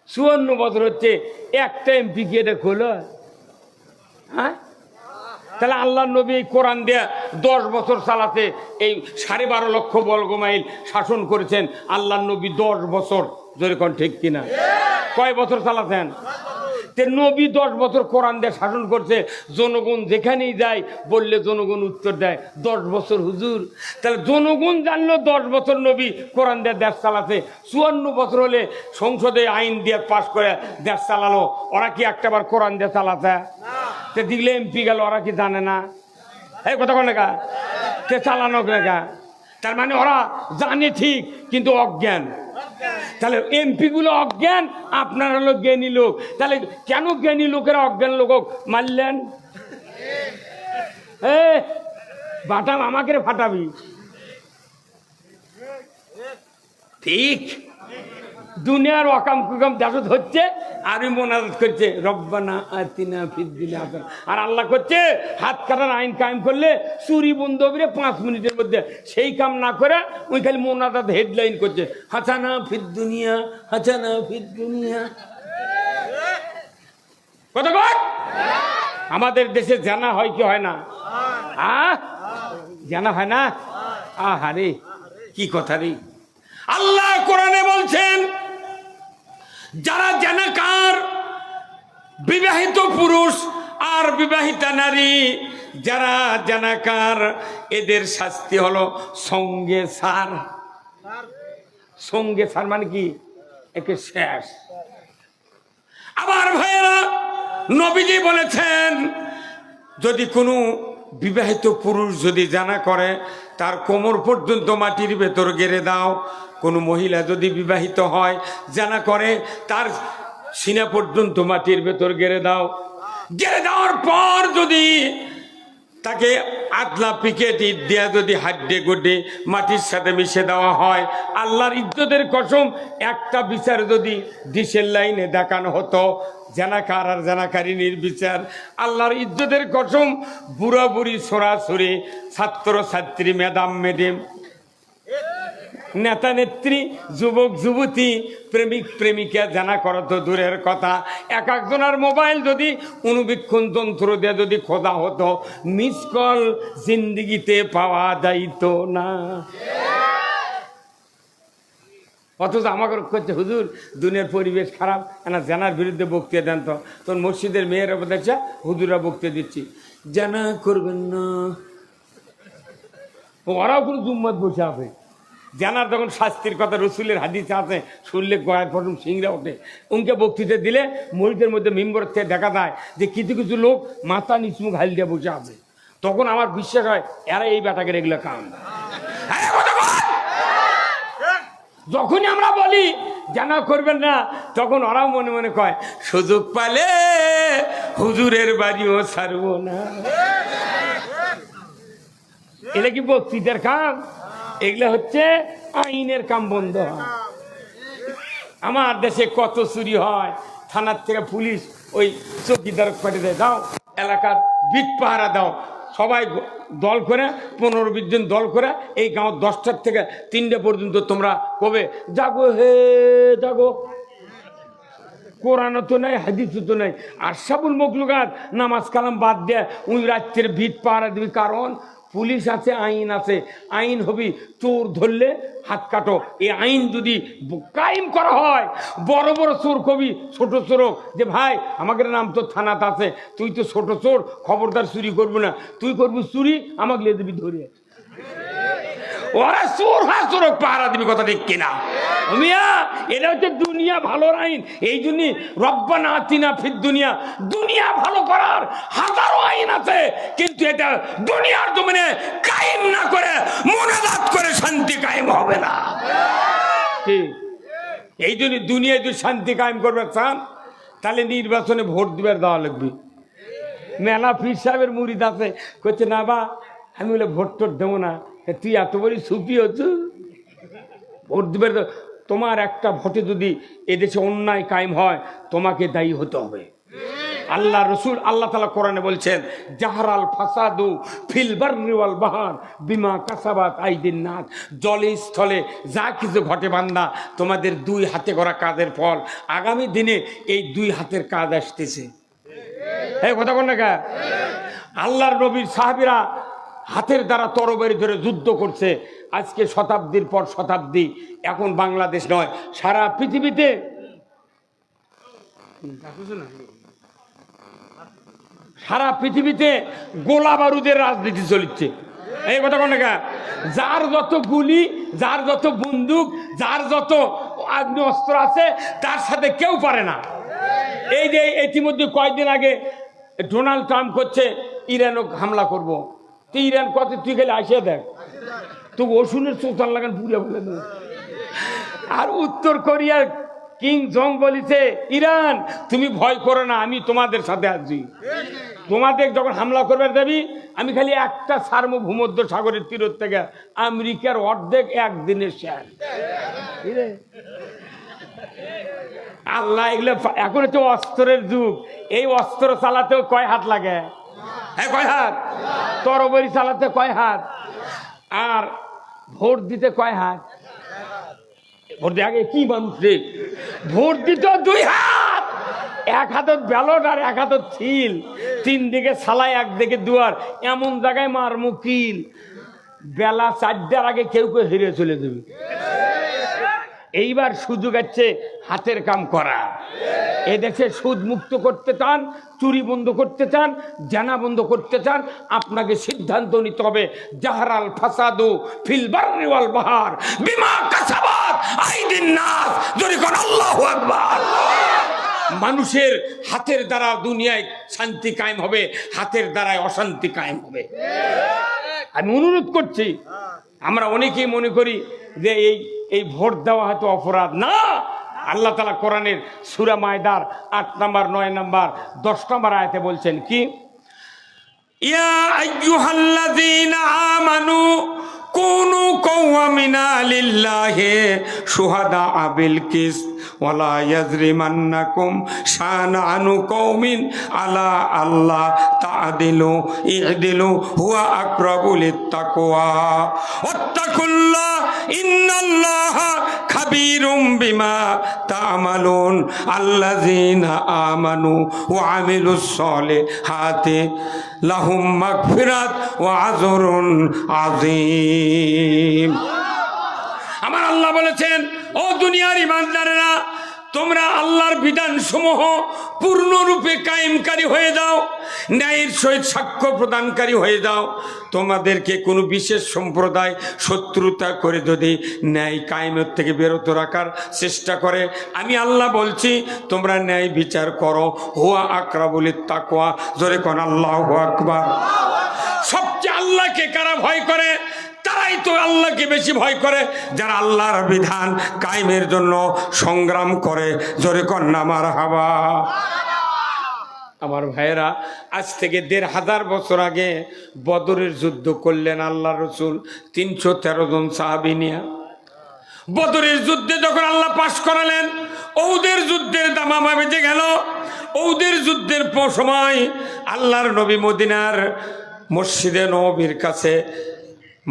54 বছর হচ্ছে একটা এমপি কি এটা খোলো? হ্যাঁ, তাহলে আল্লাহ নবী কোরআন দিয়ে 10 বছর চালাতে এই 12.5 লক্ষ বর্গ মাইল শাসন করেছেন। আল্লাহ নবী 10 বছর, জোরে কোন ঠিক কিনা? কয় বছর চালাতেন? নবী 10 বছর কোরআন দিয়ে শাসন করছে। জনগণ যেখানেই যায় বললে জনগণ উত্তর দেয় 10 বছর হুজুর। তাহলে জনগণ জানলো 10 বছর নবী কোরআন দিয়ে দেশ চালাতে। 54 বছর হলে সংসদে আইন দিয়ে পাশ করে দেশ চালালো। ওরা কি একটাবার কোরআন দিয়ে চালাতে? তে দিলে এমপি গেল, ওরা কি জানে না? এই কথা কোন লেখা তে চালানো লেখা? তার মানে ওরা জানে ঠিক কিন্তু অজ্ঞান। তাহলে এমপি গুলো অজ্ঞান, আপনার হলো জ্ঞানী লোক। তাহলে কেন জ্ঞানী লোকেরা অজ্ঞান লোক মারলেন? বাটাম আমাকে ফাটাবি, ঠিক? দুনিয়ার অকাম কুকাম দেশত হচ্ছে আর মোনাজাত করছে রব্বানা আতিনা ফিদ দুনিয়া হাসানা। আর আল্লাহ করছে হাত কাটার আইন কায়েম করলে চুরি বন্ধ হবে 5 মিনিটের মধ্যে। সেই কাম না করে ওই খালি মোনাজাত হেডলাইন করছে হাসানা ফিদ দুনিয়া, হাসানা ফিদ দুনিয়া। কত কর আমাদের দেশে জানা হয় কি হয় না? জানা হয় না? আহারে কি কথা রে! আল্লাহ কোরআনে বলছেন যারা জানাকার, বিবাহিত পুরুষ আর বিবাহিতা নারী যারা জানাকার, এদের শাস্তি হলো সঙ্গে সার। সঙ্গে সার মানে কি? একে শেষ। আবার ভাইয়েরা, নবীজি বলেছেন যদি কোনো বিবাহিত পুরুষ যদি জানা করে তার কোমর পর্যন্ত মাটির ভেতর গেড়ে দাও। কোনো মহিলা যদি বিবাহিত হয় জানা করে তার সিনা পর্যন্ত মাটির ভেতর গেড়ে দাও। গেড়ে দেওয়ার পর যদি তাকে আতলা পিকেট ইট দেয়া যদি হাড্ডে গুড্ডে মাটির সাথে মিশে দেওয়া হয়, আল্লাহর ইজ্জতের কসম একটা বিচার যদি ডিশের লাইনে দেখানো হতো, জানাকার আর জানাকারিনীর বিচার, আল্লাহর ইজ্জতের কসম বুড়া বুড়ি ছোড়াছুড়ি, ছাত্র ছাত্রী, ম্যাডাম ম্যাডাম, নেতা নেত্রী, যুবক যুবতী, প্রেমিক প্রেমিকা জানা করা তো দূরের কথা, এক একজনের মোবাইল যদি অনুবীক্ষণ যন্ত্র দিয়ে যদি খোঁজা হতো, মিস কল জিন্দিগিতে পাওয়া যাইতো না। অথচ আমাকে করছে হুজুর দুনিয়ার পরিবেশ খারাপ, না জানার বিরুদ্ধে বক্তৃতা দেন তো। তোর মসজিদের মেয়েরা দেখছে হুজুরা বক্তৃতা দিচ্ছি, জানা করবেন না। ওরাও কোনো জুম্মত বসে আছে। জানার যখন শাস্তির কথা রসুলের হাদিসে আছে, শুনলে গয়ার প্রথম সিংরা ওঠে। উনকে বক্তৃতা দিলে মসজিদের মধ্যে মেম্বর থেকে দেখা যায় যে কিছু কিছু লোক মাথা নিচমুখ হাল দিয়ে বসে আছে। তখন আমার বিশ্বাস হয় এরা এই বেটাকে এগুলো কাম। যখনই আমরা বলি জানা করবেন না, তখন ওরাও মনে মনে কয় সুযোগ পালে হুজুরের বাড়িও ছাড়বো না। এটা কি বক্তৃতার কাম? এগুলা হচ্ছে আইনের কাম বন্ধ হয়। আমার দেশে কত চুরি হয়, থানার থেকে পুলিশ ওই চৌকিদার পাঠিয়ে দেয়, দাও এলাকার বিট পাহারা দাও, সবাই দল করে 15-20 জন দল করে এই গাঁও 10টার থেকে 3টে পর্যন্ত তোমরা কবে জাগো হে জাগো। কোরআনও তো নাই, হাদিসও তো নাই। আশরাফুল মখলুকাত নামাজ কালাম বাদ দেয় ওই রাত্রের ভিট পাহারা দিবি, কারণ পুলিশ আছে, আইন আছে। আইন হবি চোর ধরলে হাত কাটো। এই আইন যদি কায়েম করা হয়, বড় বড় চোর কবি ছোট চোর যে ভাই আমাদের নাম তো থানাতে আছে, তুই তো ছোট চোর, খবরদার চুরি করবি না, তুই করবি চুরি, আমাকে লে দিবি ধরে। ওরা চোর হয়, চোর পাহারা দিবি, কথা ঠিক কিনা? মিয়া এটা হচ্ছে দুনিয়া ভালোর আইন। এই জন্যই রব্বানা আতিনা ফিদ দুনিয়া, দুনিয়া ভালো করার হাজারো আইন আছে, কিন্তু এটা দুনিয়ার জমিনে কায়েম না করে মুনাজাত করে শান্তি কায়েম হবে না। এই জন্য দুনিয়ায় যদি শান্তি কায়েম করবে চান, তাহলে নির্বাচনে ভোট দিবার দেওয়া লাগবে। মেলা পীর সাহেবের মুরিদ আছে, করছে না বা আমি বলে ভোট টোট দেবো না। তুই এত বড় সুফি হচ্ছ, ভোট দিবার? তোমার একটা ভোটে যদি এদেশে অন্যায় কায়েম হয়, তোমাকে দায়ী হতে হবে। আল্লাহ রসুল আল্লাহ তাআলা কোরআনে বলছেন, জাহরাল ফাসাদু ফিল বাররি ওয়াল বাহর বিমা কাসাবাত আইদিন নাস। জলে স্থলে যা কিছু ঘটে বান্দা, তোমাদের 2 হাতে করা কাজের ফল। আগামী দিনে এই 2 হাতের কাজ আসতেছে। এই কথা বল না কা? আল্লাহর নবীর সাহাবীরা হাতের দ্বারা তরবারি ধরে যুদ্ধ করছে আজকে শতাব্দীর পর শতাব্দী। এখন বাংলাদেশ নয়, সারা পৃথিবীতে গোলা বারুদের রাজনীতি চলছে। এই কথা কোন না? যার যত গুলি, যার যত বন্দুক, যার যত আগ্নেয় অস্ত্র আছে, তার সাথে কেউ পারে না। এই যে ইতিমধ্যে কয়েকদিন আগে ডোনাল্ড ট্রাম্প করছে ইরানও হামলা করব। তুই ইরান কত, তুই গেলে আসিয়ে দেখ, তো ওষুধের চোতাল লাগান পুড়ে বলে। আর উত্তর কোরিয়ার কিং জং বলিছে, ইরান তুমি ভয় করো না, আমি তোমাদের সাথে আছি। তোমাদের যখন হামলা করবে যাবি, আমি খালি একটা সার্ম ভূমধ্য সাগরের তীর থেকে আমেরিকার অর্ধেক একদিনের শেষ। আল্লাহ এগুলো এখন হচ্ছে অস্ত্রের যুগ। এই অস্ত্র চালাতেও কয় হাত লাগে? হ্যাঁ, কয় হাত? তরবারি চালাতে কয় হাত? আর ভোট দিতে কয় হাত? ভোট দিয়ে আগে কি মানুষ রে, ভোট দিতে 2 হাত। 1 হাতত ব্যালট আর 1 হাতত ছিল, 3 দিকে সালাই, 1 দিকে দুয়ার। এমন জায়গায় মার মুকিল, বেলা 4টার আগে কেউ কেউ হেরে চলে যাবে। এইবার সুযোগ আছে হাতের কাম করা। এদেশে সুদ মুক্ত করতে চান, চুরি বন্ধ করতে চান, জানা বন্ধ করতে চান, আপনাকে সিদ্ধান্ত নিতে হবে জাহরাল ফাসাদু ফিল বাররি ওয়াল বাহর বিমা কাসাবাত আইদিন নাস। জোরে কোন আল্লাহু আকবার। মানুষের হাতের দ্বারা দুনিয়ায় শান্তি কায়েম হবে, হাতের দ্বারায় অশান্তি কায়েম হবে। আমি অনুরোধ করছি, আমরা অনেকেই মনে করি যে এই ভোট দেওয়া হয়তো অপরাধ না। আল্লাহ তাআলা কোরআনের সূরা মায়দার 8 নম্বর, 9 নম্বর, 10 নম্বর আয়াতে বলছেন কি, ইয়া আইয়ুহাল্লাযীনা আমানু কুনু কাওয়ামিনা লিল্লাহি শুহাদা বিল কিসত ওয়ালা ইয়াজরিমান্নাকুম শানানু কওমিন আলা আল্লাহ তা'দিলু ই'দিলু হুয়া আকরাবু লিত্তাকওয়া ওয়াত্তাকুল্লাহ ইন্নাল্লাহা খাবীরুম বিমা তা'মালুন আল্লাযীনা আমানু ওয়া আমিলুস সলিহাতি লাহুম মাগফিরাত ওয়া আজরুন আযীম। আমার আল্লাহ বলেছেন ও দুনিয়ার ইমানদারেরা, তোমরা আল্লাহর বিধান সমূহ পূর্ণরূপে কায়েমকারী হয়ে যাও, ন্যায়ের সহিত সাক্ষ্য প্রদানকারী হয়ে যাও। তোমাদেরকে কোনো বিশেষ সম্প্রদায় শত্রুতা করে যদি ন্যায় কায়েমের থেকে বিরত রাখার চেষ্টা করে, আমি আল্লাহ বলছি তোমরা ন্যায় বিচার করো। হুয়া আকরাবুল তাকওয়া, জোরে কোন আল্লাহু আকবার। সবচেয়ে আল্লাহকে কারা ভয় করে? তারাই তো আল্লাহকে বেশি ভয় করে যারা আল্লাহর বিধান কায়েমের জন্য সংগ্রাম করে। জোরে কন্যা মারহাবা। আমার ভাইয়েরা, আজ থেকে ১৫০০ বছর আগে বদরের যুদ্ধ করলেন আল্লাহ রসুল ৩১৩ জন সাহাবী নিয়ে। বদরের যুদ্ধে যখন আল্লাহ পাশ করালেন, ওহুদের যুদ্ধের দামামা বেজে গেল। ওহুদের যুদ্ধের সময় আল্লাহর নবী মদিনার মসজিদে নববীর কাছে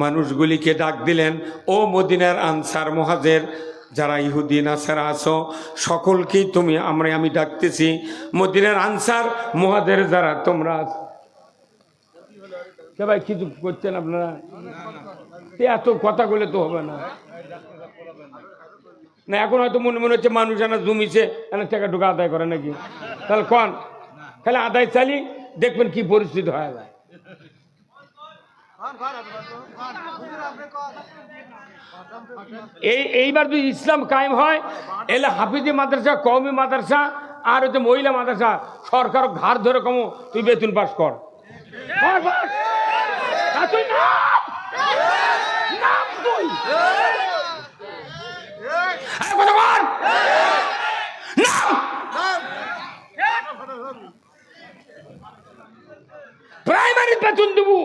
মানুষগুলিকে ডাক দিলেন, ও মদিনার আনসার মুহাজির যারা ইহুদি নাসারা আছো, সকলকেই আমি ডাকতেছি। মদিনার আনসার মুহাজির যারা তোমরা ভাই কিছু করছেন আপনারা? এত কথা বলে তো হবে না। না এখন হয়তো মনে মনে হচ্ছে মানুষ এনা জমিছে, এনা টাকা ঢুকা আদায় করে নাকি? তাহলে কন খালি আদায় চালি, দেখবেন কি পরিস্থিতি হয়ে যায়। এইবার যদি ইসলাম কায়েম হয়, এলে হাফিজি মাদ্রাসা, কওমি মাদ্রাসা আর হচ্ছে মহিলা মাদ্রাসা সরকার ঘাড় ধরে কমো, তুই বেতন পাস কর। প্রাইমারি বেতন দেবো,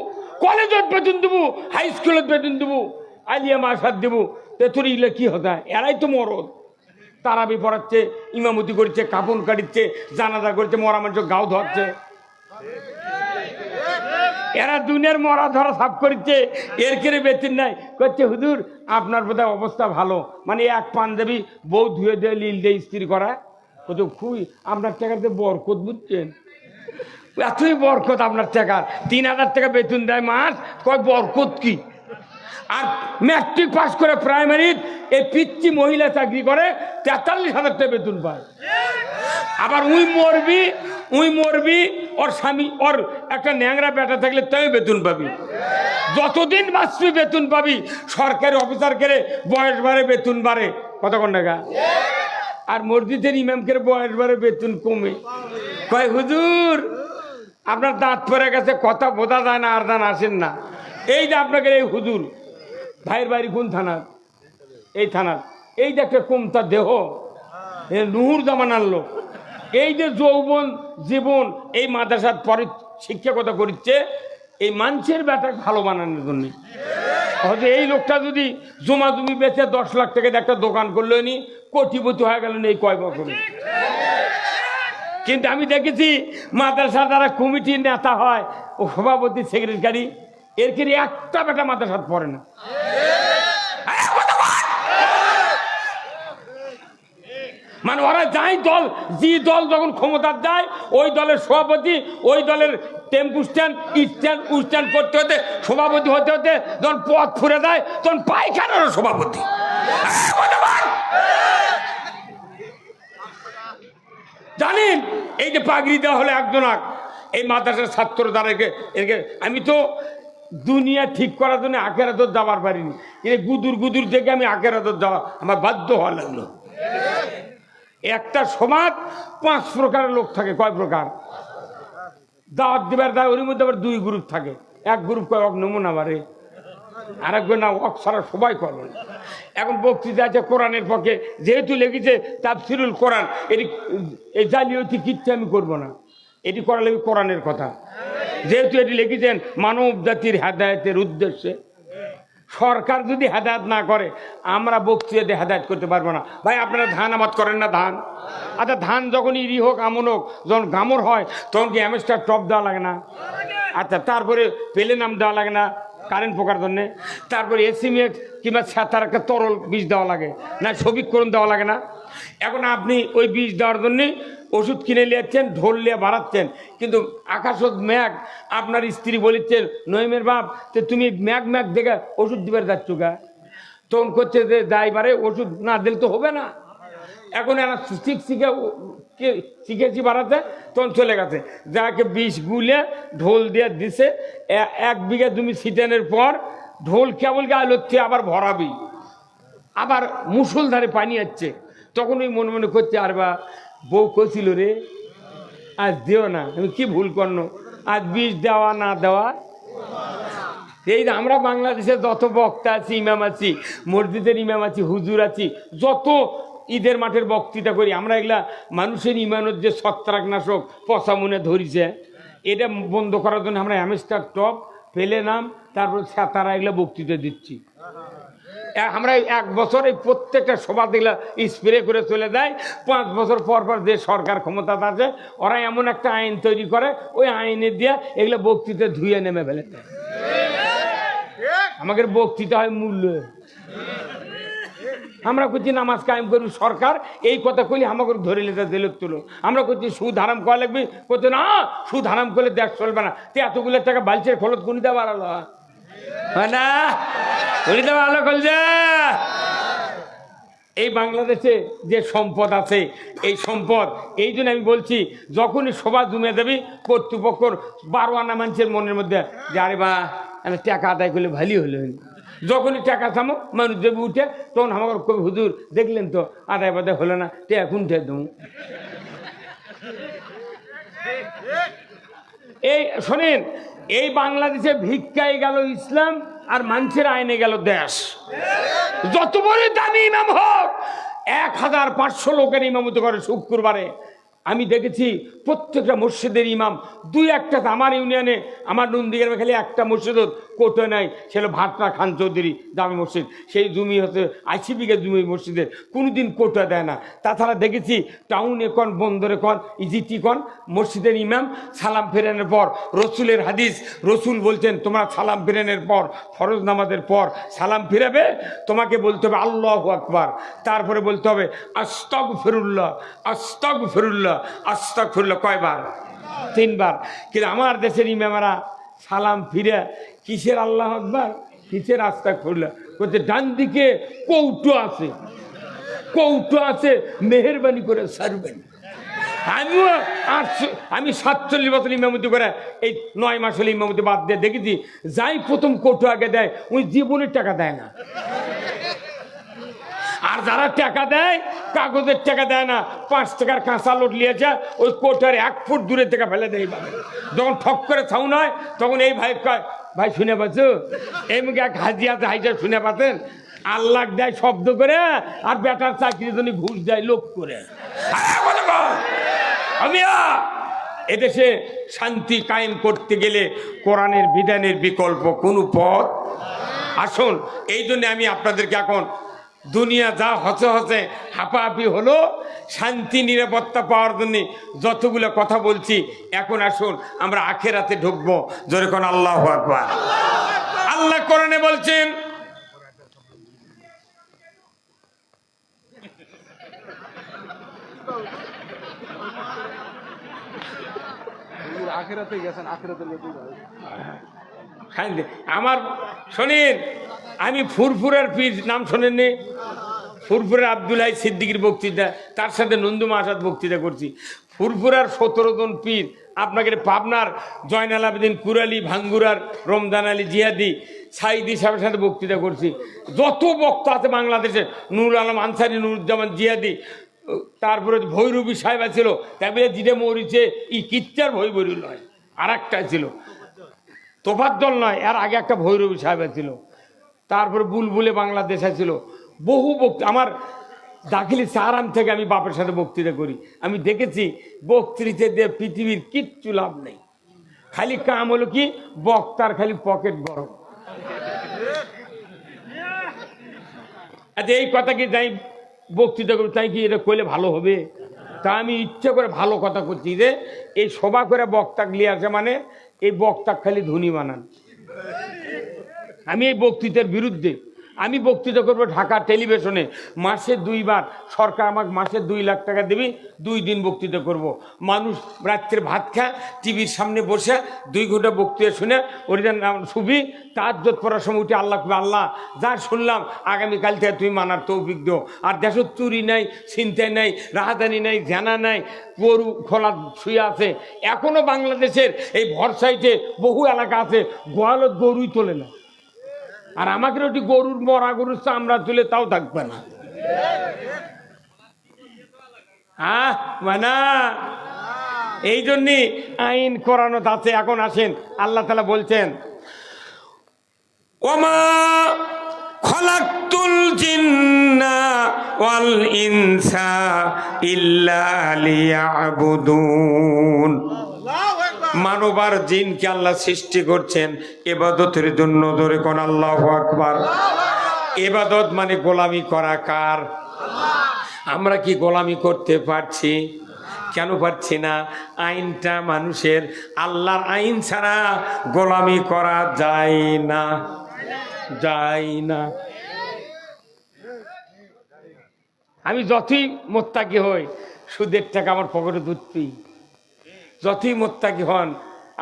কলেজত বেতন দেবো, হাই স্কুলত বেতন দেবো, আলিয়া মাসাদ দেবো। তেতুর ইলে কি হতা? এরাই তো মরদ। তারাবি পড়াচ্ছে, ইমামতি করছে, কাপড় কাটিচ্ছে, জানাজা করছে, মরা মানুষ গাও ধরছে। এরা দুনিয়ার মরা ধরা সাফ করছে, এর কেড়ে বেতন নাই। করছে হুজুর আপনার বোধহয় অবস্থা ভালো, মানে এক পাঞ্জাবি বউ ধুয়ে দিয়ে লিল দিয়ে ইস্ত্রি করা, কত খুবই আপনার টাকাতে বরকত, বুঝছেন? এতই বরকত আপনার টাকার। ৩০০০ টাকা বেতন দেয় মাস, কয় বরকত কি? আর ম্যাট্রিক পাস করে প্রাইমারি এই পিচ্ছি মহিলা চাকরি করে ৪৩,০০০ টাকা বেতন পায়। আবার উই মরবি ওর স্বামী, ওর একটা ন্যাংরা বেটা থাকলে তাই বেতন পাবি। যতদিন বাঁচবি বেতন পাবি। সরকারি অফিসার করে বয়স বাড়ে, বেতন বাড়ে। কতক্ষণ টাকা? আর মসজিদের ইমামকে বয়স বাড়ে, বেতন কমে। কয় হুজুর আপনার দাঁত পরে গেছে, কথা বোঝা যায় না, আর দান আসেন না। এই যে আপনাকে এই হুজুর ভাইয়ের বাড়ি কোন থানার? এই থানার। এই যে একটা কমতা দেহ, নুহুর জামানার লোক। এই যে যৌবন জীবন এই মাদ্রাসার পরে শিক্ষকতা করছে, এই মানুষের ব্যাটাকে ভালো বানানোর জন্য। হয়তো এই লোকটা যদি জমি বেচে 10 লাখ টাকা একটা দোকান করলো, নি কোটিপতি হয়ে গেল এই কয় বছরে। কিন্তু আমি দেখেছি মাদ্রাসা যারা কমিটির নেতা হয়, ও সভাপতি, সেক্রেটারি, এর কি একটা বেটা মাদ্রাসা পড়ে না। মানে ওরা যাই দল, যে দল যখন ক্ষমতার যায়, ওই দলের সভাপতি, ওই দলের টেম্পু স্ট্যান্ড করতে হতে, সভাপতি হতে হতে যখন পথ ফুরে যায়, তখন পায়খানার সভাপতি। জানেন এই যে পাগড়ি দেওয়া হলে একজন এই মাদ্রাসার ছাত্র দ্বারা একে আমি তো দুনিয়া ঠিক করার জন্য আখেরাতত যাবার পারিনি। গুদুর থেকে আমি আখেরাতত যাওয়া আমার বাধ্য হওয়া লাগলো। একটা সমাজ 5 প্রকারের লোক থাকে। কয় প্রকার? দাওয়াত দিবার দায়, ওর মধ্যে আবার 2 গ্রুপ থাকে। এক গ্রুপ কয় অক নমুনা বারে, আর একজন না অক সারা সবাই করবেন। এখন বক্তৃতা আছে কোরআনের পক্ষে, যেহেতু লেগেছে তাফসিরুল কোরআন, এটি এই জালিয়াতি কিচ্ছু আমি করবো না। এটি করা লাগবে কোরআনের কথা। যেহেতু এটি লিখেছেন মানব জাতির হেদায়েতের উদ্দেশ্যে। সরকার যদি হেদায়েত না করে, আমরা বক্তৃতা হেদায়েত করতে পারবো না। ভাই আপনারা ধান আবাদ করেন না? ধান, আচ্ছা ধান যখন ইরি হোক আমন হোক, যখন গামর হয় তখন কি অ্যামেস্টার টপ দেওয়া লাগে না? আচ্ছা তারপরে পেলে নাম দেওয়া লাগে না কারেন্ট পোকার জন্যে? তারপরে এসিমেট কিংবা ছাতার একটা তরল বীজ দেওয়া লাগে না? সবিকরণ দেওয়া লাগে না? এখন আপনি ওই বীজ দেওয়ার জন্যে ওষুধ কিনে নিয়েছেন, ঢোল নিয়ে বাড়াচ্ছেন, কিন্তু আকাশত ম্যাগ। আপনার স্ত্রী বলেছেন নইমের বাপ, তুমি ম্যাগ দেখে ওষুধ দিবার যাচ্ছ গা। তখন করছে যে যাইবারে ওষুধ না দিলে তো হবে না। এখন এরা শিখেছি বাড়াতে, তখন চলে গেছে যাকে বিষ গুলে ঢোল দিয়ে দিছে। 1 বিঘা জমি ছিটানোর পর ঢোল কেবল গায়ে হচ্ছে, আবার ভরাবি, আবার মুসলধারে পানি আসছে। তখন ওই মনে মনে করছে, আর বা বউ কছিল রে আজ দিও না, আমি কি ভুল করনো, আজ বিষ দেওয়া না দেওয়া। এই আমরা বাংলাদেশে যত বক্তা আছি, ইমাম আছি, মসজিদের ইমাম আছি, হুজুর আছি, যত ঈদের মাঠের বক্তৃতা করি, আমরা এগুলা মানুষের ইমানের যে ছত্রাকনাশক পচা মনে ধরিছে, এটা বন্ধ করার জন্য আমরা হ্যামস্টার টপ ফেলে নাম, তারপর তারা এগুলা বক্তৃতা দিচ্ছি। আমরা 1 বছর এই প্রত্যেকটা সভা দেখলা স্প্রে করে চলে যায়। 5 বছর পর পর যে সরকার ক্ষমতা আছে, ওরা এমন একটা আইন তৈরি করে, ওই আইনে দিয়ে এগুলো বক্তৃতা ধুয়ে নেমে ফেলে দেয়। আমাদের বক্তৃতা হয় মূল্য। আমরা করছি নামাজ কায়েম করি, সরকার এই কথা কইলে আমাকে ধরে নিতে দিল তুলো। আমরা করছি সুদ হারাম করা লাগবে, করছে না সুদ হারাম করলে দেশ চলবে না। তো এতগুলো টাকা বালচের খরচ কোনি দেওয়া বাড়ালো না, কোনি দেওয়া আলো খোলছে। এই বাংলাদেশে যে সম্পদ আছে, এই সম্পদ, এই জন্য আমি বলছি, যখনই সভা জমে দেবি কর্তৃপক্ষর 12 আনা মানুষের মনের মধ্যে যে আরে বা টাকা আদায় করলে ভালোই হলো। যখনই টাকা থামো মানুষ দেবে উঠে, তখন আমার কবি হুজুর দেখলেন তো আদায় বাদায় হলো না, তে এখন দেবো। এই শোনেন, এই বাংলাদেশে ভিক্ষায় গেল ইসলাম, আর মানুষের আইনে গেল দেশ। যত বড় দামি ইমাম হোক, 1500 লোকের ইমামতি করে শুক্রবারে। আমি দেখেছি প্রত্যেকটা মসজিদের ইমাম 2-1টা, আমার ইউনিয়নে আমার নন্দীগ্রামে খালি একটা মসজিদ কোটো নাই, সেটা ভাটরা খান চৌধুরী জামে মসজিদ। সেই জমি হচ্ছে 80 বিঘা জমি মসজিদের, কোনোদিন কোটা দেয় না। তাছাড়া দেখেছি টাউনে কন, বন্দরে কন, ইজিটি কন, মসজিদের ইমাম সালাম ফেরানোর পর, রসুলের হাদিস, রসুল বলছেন তোমরা সালাম ফেরানোর পর, ফরজ নামাজের পর সালাম ফিরাবে, তোমাকে বলতে হবে আল্লাহু আকবার, তারপরে বলতে হবে আস্তাগফিরুল্লাহ, আস্তাগফিরুল্লাহ, আস্তাগফিরুল্লাহ। কয়বার? 3 বার। কিন্তু আমার দেশের ইমামেরা সালাম ফিরে কিসের আল্লাহ আকবার, কিসের আস্তাগফিরুল্লাহ করতে, ডান দিকে কৌটো আছে, কৌটো আছে, মেহেরবানি করে সারবেন। আমি 47 বছর ইমামতি করে এই 9 মাস হলে ইমামতি বাদ দিয়ে দেখেছি, যাই প্রথম কৌটো আগে দেয় ওই জীবনের টাকা দেয় না। আর যারা টাকা দেয়, কাগজের টাকা দেয় না, 5 টাকার কাঁচা লোট নিয়েছে, ওই কোটার 1 ফুট দূরে থেকে ফেলে দেয়। যখন ঠক করে ছাউন হয়, তখন এই ভাই কয়, ভাই শুনে পাচ্ছ, এই মুখে এক হাজি আছে, হাইটা শুনে পাচ্ছেন, আল্লাহ দেয় শব্দ করে, আর বেটার চাকরির জন্য ঘুষ দেয় লোক করে। এদেশে শান্তি কায়েম করতে গেলে কোরআনের বিধানের বিকল্প কোনো পথ। আসুন, এই জন্য আমি আপনাদেরকে এখন দুনিয়া যা হচ্ছে হচ্ছে হাঁপাহাঁপি হলো, শান্তি নিরাপত্তা পাওয়ার জন্য যতগুলো কথা বলছি, এখন আসুন আমরা আখিরাতে ঢুকবো। জোরে কোন আল্লাহু আকবার। আল্লাহ কোরআনে বলছেন, আমার শোনেন, আমি ফুরফুরার পীর নাম শোনেননি? ফুরফুরার আব্দুল্লাহ সিদ্দিকীর বক্তৃতা, তার সাথে নন্দুমা আসাদ বক্তৃতা করছি। ফুরফুরার 17 জন পীর, আপনাকে পাবনার জয়নাল আবেদিন কুরালি, ভাঙ্গুরার রমজান আলী জিহাদি, সাইদি সাহেবের সাথে বক্তৃতা করছি। যত বক্তা আছে বাংলাদেশে, নুরুল আলম আনসারি, নুরুজ্জামান জিহাদি, তারপরে ভৈরবী সাহেব ছিল, তারপরে জিদে মরিছে, ই কিচ্চার ভৈরবী নয়, আর একটা ছিল তোফাজ্জল নয়, এর আগে একটা ভৈরবী সাহেব ছিল, তারপরে বুলবুলে বাংলাদেশ ছিল। বহু বক্তা আমার দাখিলি সাহারাম থেকে আমি বাপের সাথে বক্তৃতা করি। আমি দেখেছি বক্তৃতা দিয়ে পৃথিবীর কিচ্ছু লাভ নেই, খালি কাম হলো কি বক্তার খালি পকেট গরম। আচ্ছা, এই কথা কি তাই বক্তৃতা করি, তাই কি এটা করলে ভালো হবে? তা আমি ইচ্ছে করে ভালো কথা করছি যে এই সভা করে বক্তা নিয়ে আসে, মানে এই বক্তা খালি ধনী বানান। আমি এই বক্তৃতার বিরুদ্ধে। আমি বক্তৃতা করবো ঢাকা টেলিভিশনে, মাসে 2 বার, সরকার আমাকে মাসে 2 লাখ টাকা দেবে, 2 দিন বক্তৃতা করব। মানুষ রাত্রে ভাত খায়, টিভির সামনে বসে 2 ঘন্টা বক্তৃতা শুনে ওর শুবি, তার জোট পড়ার সময় উঠে আল্লাহ আল্লাহ যা শুনলাম আগামীকাল থেকে তুমি মানার তৌফিক দিও। আর দেশ চুরি নাই, ছিনতাই নাই, রাহাজানি নাই, জানা নাই, গরু খোলা শুয়ে আছে। এখনো বাংলাদেশের এই ভরসাইটে বহু এলাকা আছে গোয়ালত গরুই তোলে না, আর আমাকে ওটি গরুর মরা গরুর চামড়া তুলে তাও থাকবে না। মানে এই জন্যে আইন করানো আছে। এখন আসেন, আল্লাহ তাআলা বলছেন ওমা খলাকতুল জিন্না ওয়াল ইনসা ইল্লা লিয়াবুদুন। মানব আর জিনকে আল্লাহ সৃষ্টি করছেন ইবাদতের জন্য। ধরে কোন আল্লাহু আকবার। ইবাদত মানে গোলামি করা কার? আমরা কি গোলামি করতে পারছি? কেন পারছি না? আইনটা মানুষের, আল্লাহর আইন ছাড়া গোলামি করা যায় না, যায় না। আমি যতই মোত্তাকি হই, সুদের টাকা আমার পকেটে দুধতেই। যতই মোত্তাকি হন,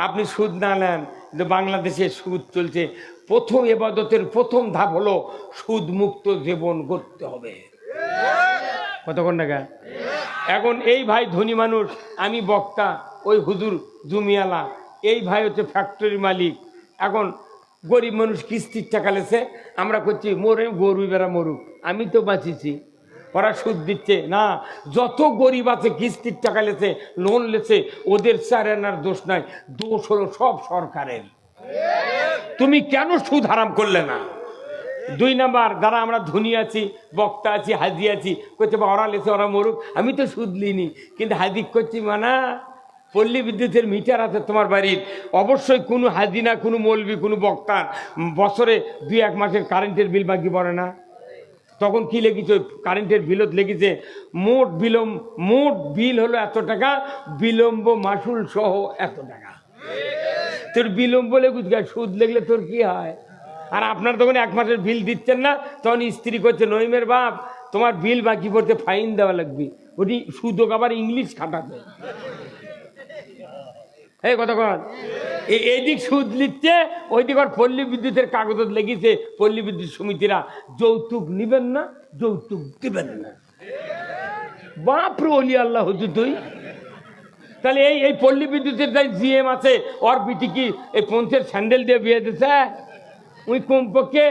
আপনি সুদ না নেন, কিন্তু বাংলাদেশে সুদ চলছে। প্রথম ইবাদতের প্রথম ধাপ হলো সুদ মুক্ত জীবন করতে হবে। কতক্ষণ টাকা? এখন এই ভাই ধনী মানুষ, আমি বক্তা, ওই হুজুর জমিয়ালা, এই ভাই হচ্ছে ফ্যাক্টরি মালিক। এখন গরিব মানুষ কিস্তির টাকা লেছে, আমরা করছি মরে গরু বেড়া মরুক, আমি তো বাঁচিছি, ওরা সুদ দিচ্ছে না। যত গরিব আছে কিস্তির টাকা লেছে, লোন লেছে, ওদের চারানার দোষ নাই, দোষ হলো সব সরকারের। তুমি কেন সুদ হারাম করলে না? 2 নাম্বার, যারা আমরা ধনী আছি, বক্তা আছি, হাজি আছি, করছে বা ওরা লেছে ওরা মরুক, আমি তো সুদ লিনি, কিন্তু হাজি করছি মানা। পল্লী বিদ্যুতের মিটার আছে তোমার বাড়ির, অবশ্যই কোনো হাজি না, কোনো মৌলবি, কোনো বক্তার বছরে 2-1 মাসের কারেন্টের বিল বাকি পড়ে না। তখন কি লেগেছে? কারেন্টের বিলত লেগেছে মোট বিল হলো এত টাকা, বিলম্ব মাসুল সহ এত টাকা। তোর বিলম্ব লেগুজ, সুদ লেগলে তোর কি হয়? আর আপনার তখন 1 মাসের বিল দিচ্ছেন না, তখন স্ত্রী করছে নইমের বাপ তোমার বিল বাকি পড়তে ফাইন দেওয়া লাগবে। ওটি সুদক আবার ইংলিশ খাটাতে। এই কতক্ষণ এইদিক সুদ লিখছে, ওইদিক আর পল্লী বিদ্যুতের কাগজত লেগেছে পল্লী বিদ্যুৎ সমিতিরা যৌতুক নিবেন না, যৌতুক দিবেন না। বাপরে ওলি আল্লাহ হতো তুই। তাহলে এই পল্লী বিদ্যুতের যাই জিএম আছে, ওর বিটি কি এই পঞ্চের স্যান্ডেল দিয়ে বিয়ে দিছে? ওই কমপক্ষে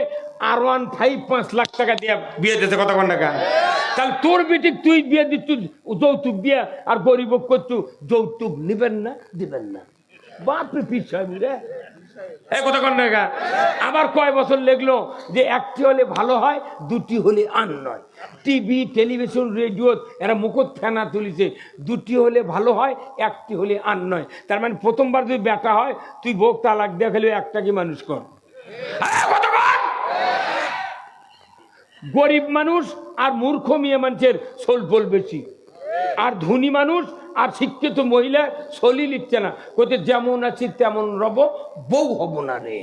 R15 5 লাখ টাকা দিয়ে বিয়ে দিতে। কতক্ষণ টাকা? তাহলে তোর বেটি তুই বিয়ে দিচ্ছ যৌতুক দিয়ে, আর গরিব করছু যৌতুক নিবেন না, দিবেন না। বাপরে পিছায় রে। এই কতক্ষণ টাকা? আবার কয় বছর লেগলো যে 1টি হলে ভালো হয়, 2টি হলে আর নয়। টিভি, টেলিভিশন, রেডিও এরা মুখত ফেনা তুলিছে, 2টি হলে ভালো হয়, 1টি হলে আর নয়। তার মানে প্রথমবার যদি বেটা হয়, তুই বউ তালাক দিয়ে খেলে 1টাকে মানুষ কর। গরিব মানুষ আর মূর্খ মেয়ে মানুষের সোলপোল বেশি, আর ধনী মানুষ আর শিক্ষিত মহিলা সলি লিখছে না, কোথায় যেমন আছি তেমন রব, বউ হব না রে,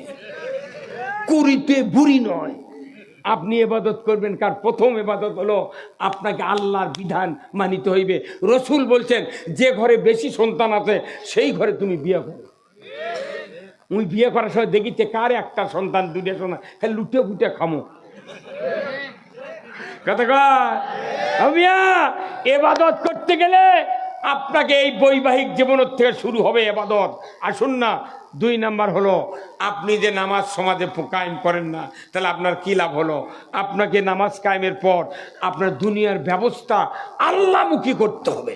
কুড়িতে বুড়ি নয়। আপনি ইবাদত করবেন কার? প্রথম ইবাদত হলো আপনাকে আল্লাহর বিধান মানিতে হইবে। রসুল বলছেন যে ঘরে বেশি সন্তান আছে সেই ঘরে তুমি বিয়ে করো। ওই বিয়ে করার সময় দেখিতে কার 1টা সন্তান, 2টা সন্তান, খালি লুটে ফুটে খামো। কথা কয় ইবাদত করতে গেলে আপনাকে এই বৈবাহিক জীবনের থেকে শুরু হবে ইবাদত। আসুন না, 2 নাম্বার হলো আপনি যে নামাজ সমাজে কায়েম করেন না, তাহলে আপনার কি লাভ হলো? আপনাকে নামাজ কায়েমের পর আপনার দুনিয়ার ব্যবস্থা আল্লাহমুখী করতে হবে।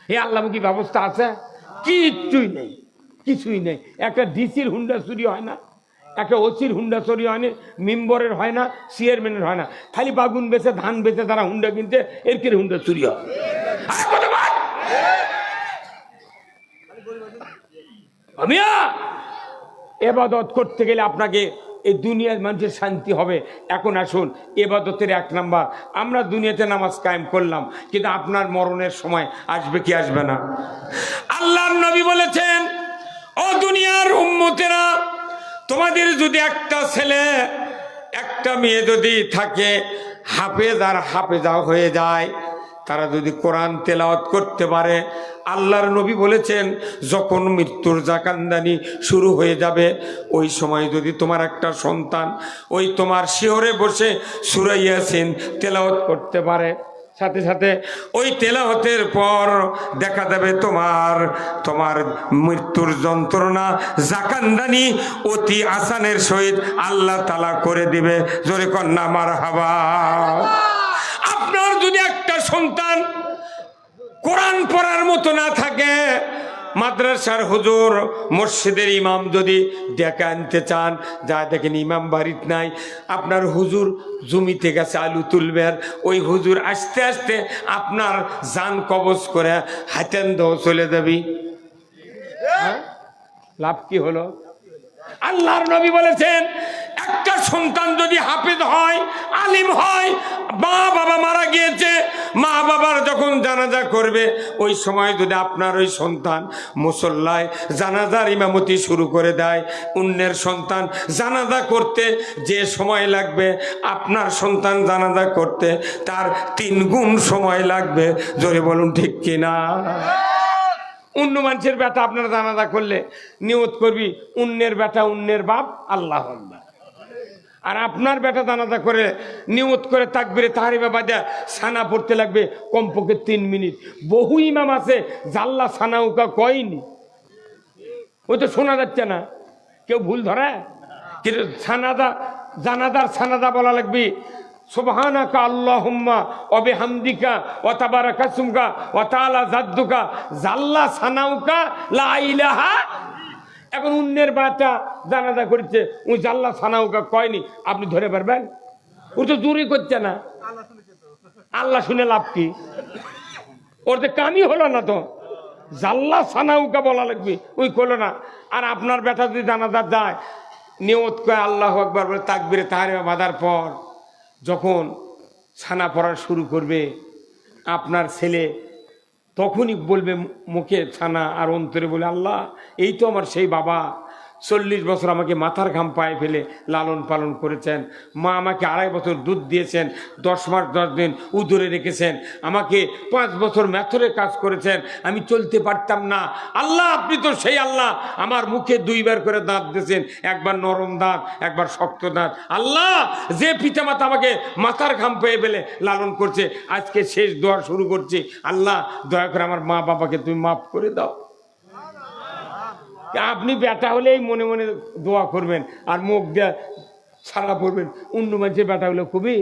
এই আল্লাহমুখী ব্যবস্থা আছে? কিছুই নেই, কিছুই নেই। একটা ডিসির হুন্ডা চুরি হয় না, একটা ওসির হুন্ডা চুরি হয় না, মেম্বরের হয় না, চেয়ারম্যানের হয় না। খালি বাগুন বেচে, ধান বেচে তারা হুন্ডা কিনতে, এর কি হুন্ডা চুরি হয়? ইবাদত করতে গেলে আপনাকে এই দুনিয়ার মানুষের শান্তি হবে। এখন আসুন, ইবাদতের 1 নাম্বার, আমরা দুনিয়াতে নামাজ কায়েম করলাম, কিন্তু আপনার মরণের সময় আসবে কি আসবে না? আল্লাহর নবী বলেছেন, ও দুনিয়ার উম্মতেরা, তোমাদের যদি একটা একটা মেয়ে যদি থাকে হাফেজ আর হাফেজা হয়ে যায়, তারা যদি কোরআন তেলাওয়াত করতে পারে, আল্লাহর নবী বলেছেন যখন মৃত্যুর জাকান্দানি শুরু হয়ে যাবে ওই সময় যদি তোমার একটা সন্তান ওই তোমার শিহরে বসে সূরা ইয়াসিন তেলাওয়াত করতে পারে, সাথে সাথে ওই তেলাওয়াতের পর দেখা যাবে তোমার মৃত্যুর যন্ত্রণা জাকান্দানি অতি আসানের সহিত আল্লাহ তাআলা করে দিবে। জোরে কন্যা মারহাবা। আপনার যদি একটা সন্তান কোরআন পড়ার মতো না থাকে, মাদ্রাসার হুজুর মসজিদের ইমাম যদি ডেকে আনতে চান, যা দেখেন ইমাম বাড়িতে নাই, আপনার হুজুর জমিতে গেছে আলু তুলবেন, ওই হুজুর আস্তে আস্তে আপনার জান কবজ করে হাতেন দো চলে যাবি, লাভ কি হলো? আল্লাহর নবী বলেছেন একটা সন্তান যদি হাফেজ হয়, আলিম হয়, মা বাবা মারা গিয়েছে, মা বাবার যখন জানাজা করবে ওই সময় যদি আপনার ওই সন্তান মুসল্লায় জানাজার ইমামতি শুরু করে দেয়, অন্যের সন্তান জানাজা করতে যে সময় লাগবে আপনার সন্তান জানাজা করতে তার 3 গুণ সময় লাগবে। জোরে বলুন ঠিক কিনা? অন্য মানুষের বেটা আপনার জানাজা করলে নিয়ত করবি অন্যের বেটা অন্যের বাপ আল্লাহ আল্লাহ, আর আপনার বেটা জানাজা করে নিয়ত করে তাকবীরে তাহরিমা বাদে সানা পড়তে লাগবে কমপক্ষে 3 মিনিট। বহু ইমাম আছে জাল্লা সানাউকা কয়নি, ওই তো শোনা যাচ্ছে না, কেউ ভুল ধরে, কিন্তু জানাজার সানাদা বলা লাগবে সুবহানাকা আল্লাহুম্মা ওয়া বিহামদিকা ওয়া তাবারাকা ইসমুকা ওয়া তাআলা জাদ্দুকা জাল্লা সানাউকা লা ইলাহা। এখন অন্যের বাচ্চা জানাজা করেছে, ওই জাল্লা সানাউকা কয়নি, আপনি ধরে পারবেন? ও তো জোরই করছে না, আল্লাহ শুনে লাভ কি? ওর তো কামই হলো না, তো জাল্লা সানাউকা বলা লাগবে, ওই করলো না। আর আপনার বেটা যদি জানাজা যায় নিয়ত করে আল্লাহু আকবার বলে তাকবীরে তাহরিমা বাঁধার পর যখন ছানা পড়া শুরু করবে আপনার ছেলে তখনই বলবে মুখে ছানা আর অন্তরে বলে আল্লাহ এই তো আমার সেই বাবা, 40 বছর আমাকে মাথার ঘাম পায়ে ফেলে লালন পালন করেছেন, মা আমাকে 2.5 বছর দুধ দিয়েছেন, 10 মাস 10 দিন উদরে রেখেছেন, আমাকে 5 বছর মেথরে কাজ করেছেন, আমি চলতে পারতাম না, আল্লাহ আপনি তো সেই আল্লাহ, আমার মুখে 2 বার করে দাঁত দিয়েছেন, একবার নরম দাঁত একবার শক্ত দাঁত, আল্লাহ যে পিতামাতা আমাকে মাথার ঘাম পেয়ে ফেলে লালন করছে, আজকে শেষ দোয়া শুরু করছি, আল্লাহ দয়া করে আমার মা বাবাকে তুমি মাফ করে দাও। আপনি বেটা হলেই মনে মনে দোয়া করবেন আর মুখ দিয়ে ছাড়া পড়বেন, অন্য মানুষের বেটা হলে খুবই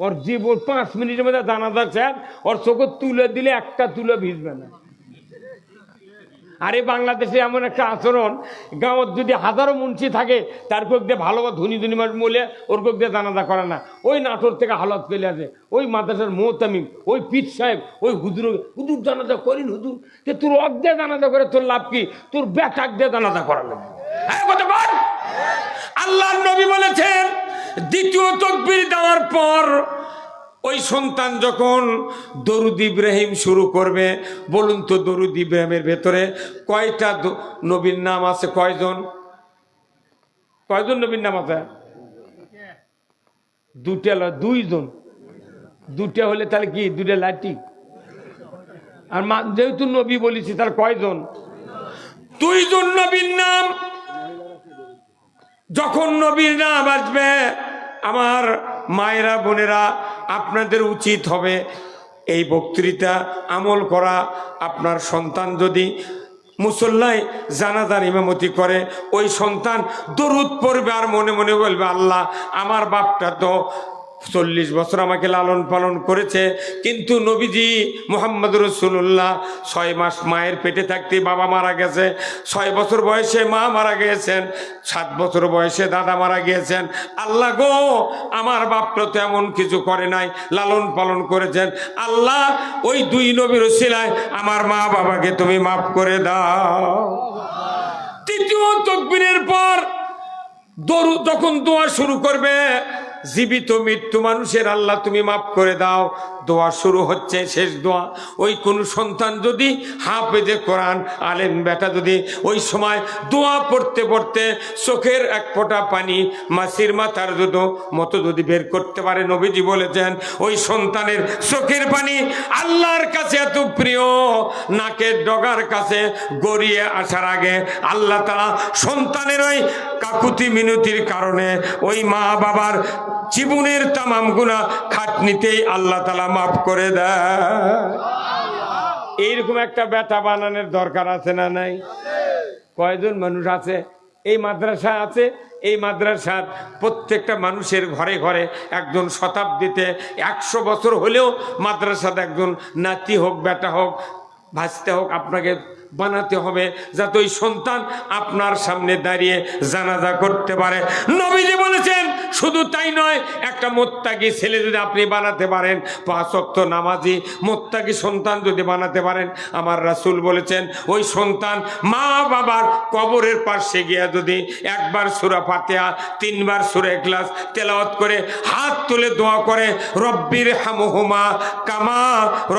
ওর জীবন 5 মিনিটের মধ্যে জানাজা চান, ওর চোখে তুলে দিলে একটা তুলে ভিজবে না। আরে বাংলাদেশে এমন একটা আচরণ, গাঁৱত যদি 1000 মুন্সি থাকে তার কোক দিয়ে ভালো ধনী ধনী মানুষ মলে ওর কোক দিয়ে জানাজা করে না, ওই নাটোর থেকে হালত পেলে আছে, ওই মাদ্রাসার মোহতামিম, ওই পীর সাহেব, ওই হুজুর জানাজা করিন, হুজুর যে তোর অক দিয়ে জানাজা করে তোর লাভ কি? তোর বেটাক দিয়ে জানাজা করা লাগবে। আল্লাহর নবী বলেছেন দ্বিতীয় তাকবীর দেওয়ার পর ওই সন্তান যখন দরুদ ইব্রাহিম শুরু করবে, বলুন তো দরুদ ইব্রাহিমের ভেতরে কয়টা নবীর নাম আছে? কয়জন নবীর নাম আছে? 2জন। 2টা হলে তাহলে কি 2টা লাঠি? আর যেহেতু নবী বলেছি তাহলে কয়জন? 2জন নবীর নাম। যখন নবীর নাম আসবে আমার মায়েরা বোনেরা আপনাদের উচিত হবে এই বক্তৃতা আমল করা। আপনার সন্তান যদি মুসল্লায় জানাজার ইমামতি করে ওই সন্তান দরুদ পড়বে আর মনে মনে বলবে আল্লাহ আমার বাপটা তো 40 বছর আমাকে লালন পালন করেছে, কিন্তু নবীজি মুহাম্মদ রাসূলুল্লাহ 6 মাস মায়ের পেটে থাকতে বাবা মারা গেছে, 6 বছর বয়সে মা মারা গিয়েছেন, 7 বছর বয়সে দাদা মারা গিয়েছেন, আল্লাহ গো আমার বাপটা তো এমন কিছু করে নাই, লালন পালন করেছেন, আল্লাহ ওই 2 নবীর উসিলায় আমার মা বাবাকে তুমি মাফ করে দাও। তৃতীয় তাকবীরের পর দরুদ যখন দোয়া শুরু করবে, জীবিত মৃত্যু মানুষের আল্লাহ তুমি মাফ করে দাও, দোয়া শুরু হচ্ছে, শেষ দোয়া। ওই কোন সন্তান যদি হাফেজে কোরআন আলেম বেটা যদি ওই সময় দোয়া পড়তে পড়তে চোখের এক ফোঁটা পানি মাসির মাথার মতো যদি বের করতে পারে, নবীজি বলেছেন ওই সন্তানের চোখের পানি আল্লাহর কাছে এত প্রিয়, নাকের ডগার কাছে গড়িয়ে আসার আগে আল্লাহ তাআলা সন্তানের ওই কাকুতি মিনতির কারণে ওই মা বাবার জীবনের তামাম গুনাহ খাটনিতেই আল্লাহ তাআলা মাফ করে দেয়। এইরকম একটা বেটা বানানোর দরকার আছে না নাই? কয়জন মানুষ আছে? এই মাদ্রাসা আছে, এই মাদ্রাসার প্রত্যেকটা মানুষের ঘরে ঘরে একজন, শতাব্দীতে 100 বছর হলেও মাদ্রাসাতে একজন নাতি হোক, বেটা হোক, ভাসতে হোক, আপনাকে বানাতে হবে, যাতে ওই সন্তান আপনার সামনে দাঁড়িয়ে জানাজা করতে পারে। নবীজি বলেছেন শুধু তাই নয়, একটা মুত্তাকি ছেলে যদি আপনি বানাতে পারেন, 5 ওয়াক্ত নামাজি মুত্তাকি সন্তান যদি বানাতে পারেন, আমার রাসূল বলেছেন ওই সন্তান মা বাবার কবরের পাশে গিয়ে যদি একবার সূরা ফাতিহা, 3 বার সূরা ইখলাস তেলাওয়াত করে হাত তুলে দোয়া করে, রব্বির হামহুমা কামা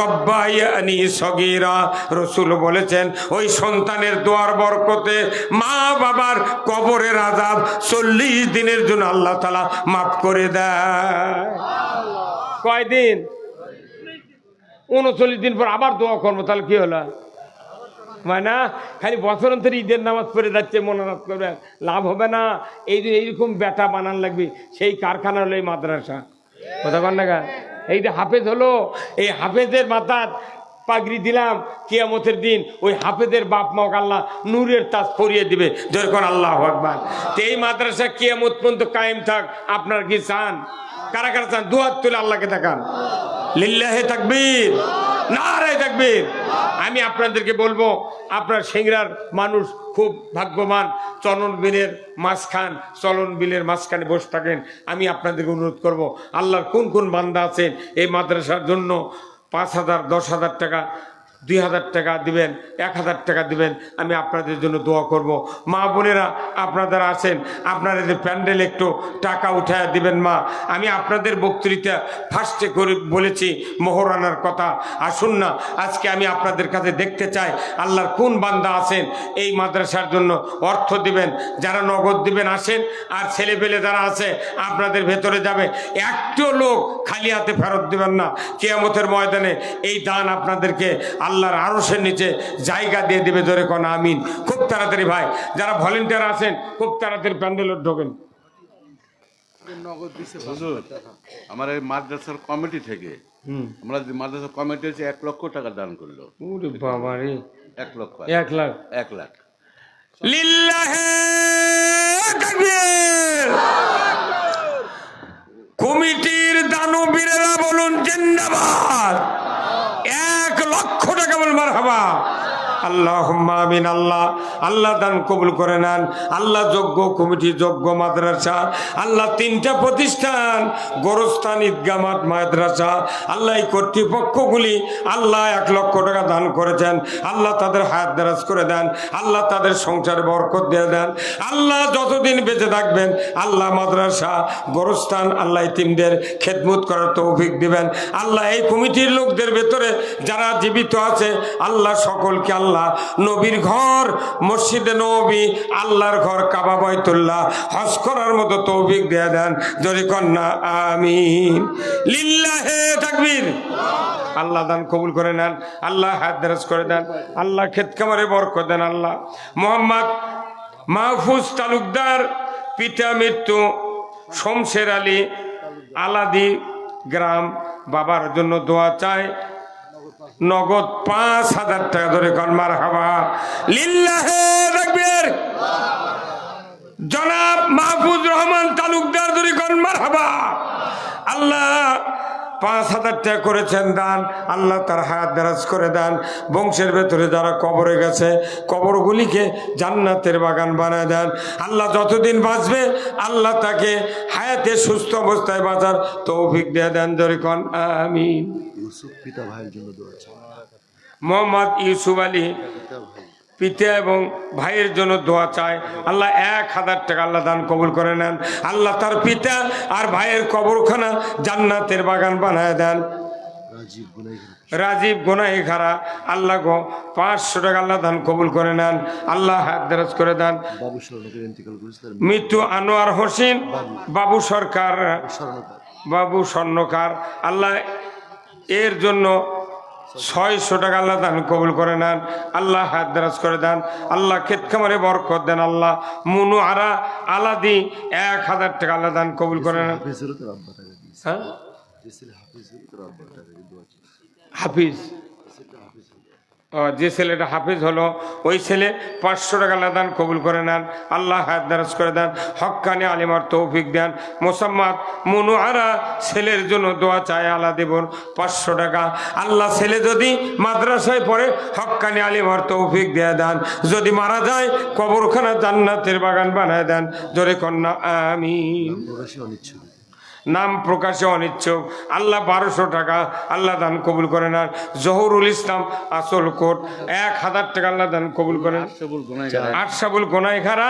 রব্বায়ানি সগীরা, রাসূল বলেছেন ওই সন্তানের দোয়ার বরকতে মা বাবার কবরের আযাব 40 দিনের জন্য আল্লাহ তাআলা মাফ করে দেয়। কয়দিন? 39 দিন পর আবার দোয়া করবো, তাহলে কি হলো? মানে খালি বছর অন্তর ঈদের নামাজ পড়ে যাচ্ছে, মনোনাথ করবে, লাভ হবে না। এই যে এইরকম বেটা বানান লাগবে, সেই কারখানা হলো এই মাদ্রাসা। কথা বল না? এই যে হাফেজ হলো, এই হাফেজের মাথার পাগড়ি দিলাম, কিয়ামতের দিন ওই হাফেজের বাপ মাও আল্লাহ নূরের তাজ পরিয়ে দিবে, যখন আল্লাহু আকবার। তো এই মাদ্রাসা কিয়ামত পর্যন্ত কায়েম থাক, আপনার কি চান? কারা কারা চান? দুহাত তুলে আল্লাহকে দেখান, লিল্লাহে তাকবীর, নারে তাকবীর। আমি আপনাদেরকে বলবো, আপনার সিংড়ার মানুষ খুব ভাগ্যবান, চলন বিলের মাঝখানে বসে থাকেন। আমি আপনাদেরকে অনুরোধ করব, আল্লাহর কোন কোন বান্দা আছেন এই মাদ্রাসার জন্য 5,000, 10,000 টাকা, 2,000 টাকা দিবেন, 1,000 টাকা দিবেন, আমি আপনাদের জন্য দোয়া করব। মা বোনেরা আপনারা আছেন, আপনারা যে প্যান্ডেল একটু টাকা উঠায় দিবেন। মা, আমি আপনাদের বক্তৃতা ফার্স্টে করে বলেছি মোহরানার কথা। আসুন না, আজকে আমি আপনাদের কাছে দেখতে চাই আল্লাহর কোন বান্দা আছেন এই মাদ্রাসার জন্য অর্থ দিবেন। যারা নগদ দিবেন আসেন, আর ছেলেপেলে যারা আছে আপনাদের ভেতরে যাবে, একটু লোক খালি হাতে ফেরত দিবেন না। কিয়ামতের ময়দানে এই দান আপনাদেরকে আল্লাহর আরশের নিচে জায়গা দিয়ে দেবে। জোরে কোন আমিন। খুব তাড়াতাড়ি ভাই, যারা ভলেন্টিয়ার আছেন খুব তাড়াতাড়ি প্যান্ডেলে ঢোকেন। আমার এই মাদ্রাসার কমিটি থেকে আমরা মাদ্রাসার কমিটি হচ্ছে 1 লক্ষ টাকা দান করলো। ওরে বাবা রে, 1 লাখ 1 লাখ। লিল্লাহে তাকবীর। কমিটির দানবীরেরা বলুন জিন্দাবাদ। 1 লক্ষ টাকা বল মারহাবা। আল্লাহুম্মা আমিন। আল্লাহ দান কবুল করে নেন। আল্লাহ যোগ্য কমিটি, যোগ্য মাদ্রাসা, আল্লাহ 3টা প্রতিষ্ঠান, গোরস্থান, ঈদগাহ মাঠ, মাদ্রাসা, আল্লাহ এই কর্তৃপক্ষগুলি আল্লাহ 1 লক্ষ টাকা দান করেছেন। আল্লাহ তাদের হায়াত দারাজ করে দেন, আল্লাহ তাদের সংসারে বরকত দিয়ে দেন। আল্লাহ যতদিন বেঁচে থাকবেন আল্লাহ মাদ্রাসা, গোরস্থান, আল্লাহ ইতিমদের খেদমত করার তৌফিক দিবেন। আল্লাহ এই কমিটির লোকদের ভেতরে যারা জীবিত আছে আল্লাহ সকলকে আল্লাহ নবীর ঘর, মসজিদে নবী, আল্লাহর ঘর, কাবা বাইতুল্লাহ হজ করার মতো তৌফিক দিয়ে দেন। জোরে কন্যা আমিন। লিল্লাহে তাকবীর। আল্লাহ দান কবুল করে নেন, আল্লাহ হায়াত দারাজ করে দেন, আল্লাহ ক্ষেত খামারে বরকত দেন। আল্লাহ মোহাম্মদ মাহফুজ তালুকদার পিতা মৃত্যু শমশের আলী আলাদি গ্রাম, বাবার জন্য দোয়া চায়, নগদ 5,000 টাকা। ধরে কন মারহাবা। লিল্লাহে তাকবীর। জনাব মাহফুজ রহমান তালুকদার, ধরে কন মারহাবা। আল্লাহ 5,000 টাকা করেছেন দান, আল্লাহ তার হায়াত দারাজ করে দেন। বংশের ভেতরে যারা কবরে গেছে কবরগুলিকে জান্নাতের বাগান বানায় দেন। আল্লাহ যতদিন বাঁচবে আল্লাহ তাকে হায়াতে সুস্থ অবস্থায় বাঁচার তৌফিক দিয়ে দেন। জোরে কোন আমিন। মোহাম্মদ ইউসুফ আলী পিতা এবং ভাইয়ের জন্য দোয়া চায়। আল্লাহ 1,000 টাকা আল্লাহ দান কবুল করে নেন। আল্লাহ তার পিতা আর ভাইয়ের কবরখানা জান্নাতের বাগান বানায় দেন। রাজীব গোনাই খারা আল্লাহ গো 500 টাকা আল্লাহ দান কবুল করে নেন, আল্লাহ হাত দরাজ করে দেন। মৃত্যু আনোয়ার হোসেন বাবু সরকার, বাবু স্বর্ণকার, আল্লাহ এর জন্য 600 টাকা আল্লাহ দান কবুল করে নেন, আল্লাহ হাত দরাজ করে দেন, আল্লাহ ক্ষেত খামারে বরকত দেন। আল্লাহ মুনু আরা আলাদি 1000 টাকা আল্লাহ দান কবুল করে নেন। হ্যাঁ হাফিজ, যে ছেলেটা হাফিজ হলো ওই ছেলে 500 টাকা আল্লাহ দান কবুল করে নেন, আল্লাহ হায়াত দারাজ করে দেন, হক্কানি আলিমার তৌফিক দেন। মোসাম্মদ মুনু আরা ছেলের জন্য দোয়া চায় আল্লাহ দেবর 500 টাকা। আল্লাহ ছেলে যদি মাদ্রাসায় পড়ে হক্কানি আলিমার তৌফিক দিয়ে দেন, যদি মারা যায় কবরখানা জান্নাতের বাগান বানায় দেন। জোরে কন্যা আমিন। নাম প্রকাশে অনিচ্ছুক আল্লাহ 1200 টাকা আল্লাহ দান কবুল করে নেন। জহুরুল ইসলাম আসল কোট 1000 টাকা আল্লাহ দান কবুল করেন। আটসাবুল গোনাই খারা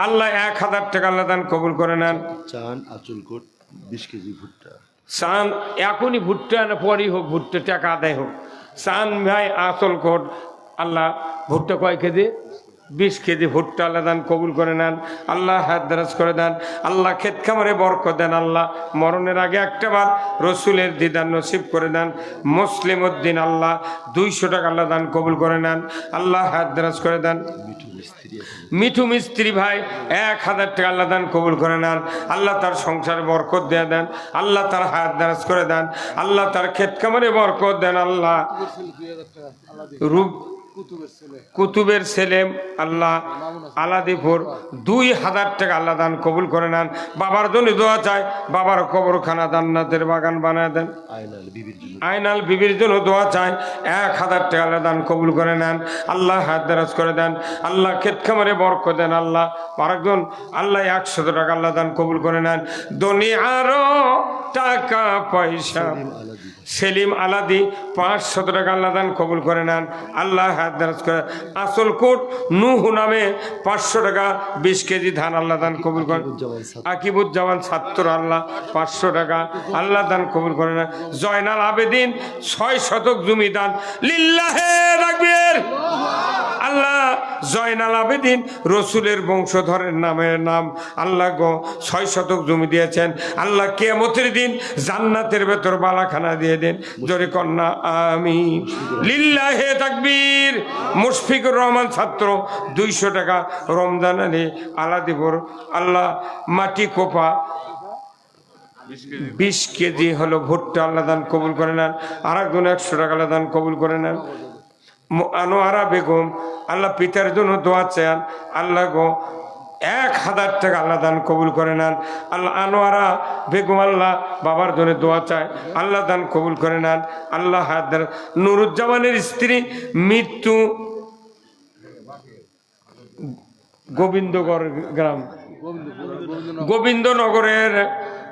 আল্লাহ 1000 টাকা আল্লাহ দান কবুল করে নেন। চান আচল কোট 20 কেজি ভুট্টা। চান এখনই ভুট্টা না পরই হোক, ভুট্টা টাকা আদায় হোক। চান ভাই আসল কোট আল্লাহ ভুট্টা কয় কেজি? 20 কেজি ভুট্টা আল্লাহ দান কবুল করে নেন, আল্লাহ হাত দরাজ করে দেন, আল্লাহ ক্ষেত খামারে বরকত দেন। আল্লাহ মরণের আগে একটাবার রসুলের দিদার নসিব করে দেন। মুসলিম উদ্দিন আল্লাহ 200 টাকা আল্লাহ দান কবুল করে নেন, আল্লাহ হাত দরাজ করে দেন। মিঠু মিস্ত্রি ভাই 1000 টাকা আল্লাহ দান কবুল করে নেন, আল্লাহ তার সংসারে বরকত দিয়ে দেন, আল্লাহ তার হাত দরাজ করে দেন, আল্লাহ তার ক্ষেত খামারে বরকত দেন। আল্লাহ রূপ কুতুবের ছেলে আল্লাহ আলাদিপুর 2000 টাকা আল্লাহ দান কবুল করে নেন। বাবার জন্য দোয়া চায়, বাবার কবরখানা জান্নাতের বাগান বানায় দেন। আয়নাল বিবির জন্য দোয়া চায়, 1000 টাকা আল্লাহ দান কবুল করে নেন, আল্লাহ হাত দরাজ করে দেন, আল্লাহ ক্ষেত খামারে বরকত দেন। আল্লাহ আরেকজন আল্লাহ 100 টাকা আল্লাহ দান কবুল করে নেন। দুনিয়ারও টাকা পয়সা সেলিম আলাদি 500 টাকা আল্লাহ দান কবুল করে নেন, আল্লাহ হাত দরাজ করে। আসল কোট নূহ নামে 500 টাকা 20 কেজি ধান আল্লাহ দান কবুল করেন। আকিবুজ্জামান ছাত্র আল্লাহ 500 টাকা আল্লাহ দান কবুল করে নেন। জয়নাল আবেদিন 6 শতক জমি দান লিল্লাহে তাকবীর। আল্লাহ জয়নাল আবেদিন রসুলের বংশধরের নামের নাম, আল্লাহ গো 6 শতক জমি দিয়েছেন, আল্লাহ কিয়ামতের দিন জান্নাতের ভেতর বালাখানা দিয়ে দেন। জোরে কন্যা আমিন। লিল্লাহে তাকবীর। মুশফিকুর রহমান ছাত্র 200 টাকা। রমজান আলী আলাদিপুর আল্লাহ মাটি কোপা 20 কেজি হলো ভুট্টা আল্লাহ দান কবুল করে নেন, আর একজন 100 টাকা আল্লাহ দান কবুল করে নেন। আনোয়ারা বেগম আল্লাহ পিতার জন্য দোয়া চান, আল্লাহ গো 1000 টাকা আল্লাহ দান কবুল করে নেন। আল্লাহ আনোয়ারা বেগম আল্লাহ বাবার জন্য দোয়া চায়, আল্লাহ দান কবুল করে নেন, আল্লাহ হাত দেন। নুরুজ্জামানের স্ত্রী মৃত্যু গোবিন্দগড় গ্রাম গোবিন্দনগরের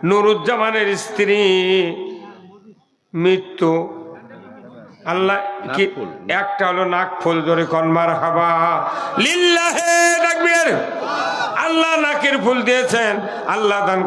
নুরুজ্জামানের স্ত্রী মৃত্যু, আল্লাহ কি একটা হলো নাকফুল। ধরে কনমার হাবা লিল্লাহে তাকবীর। আল্লাহ নাকের ফুল দিয়েছেন, আল্লাহ দান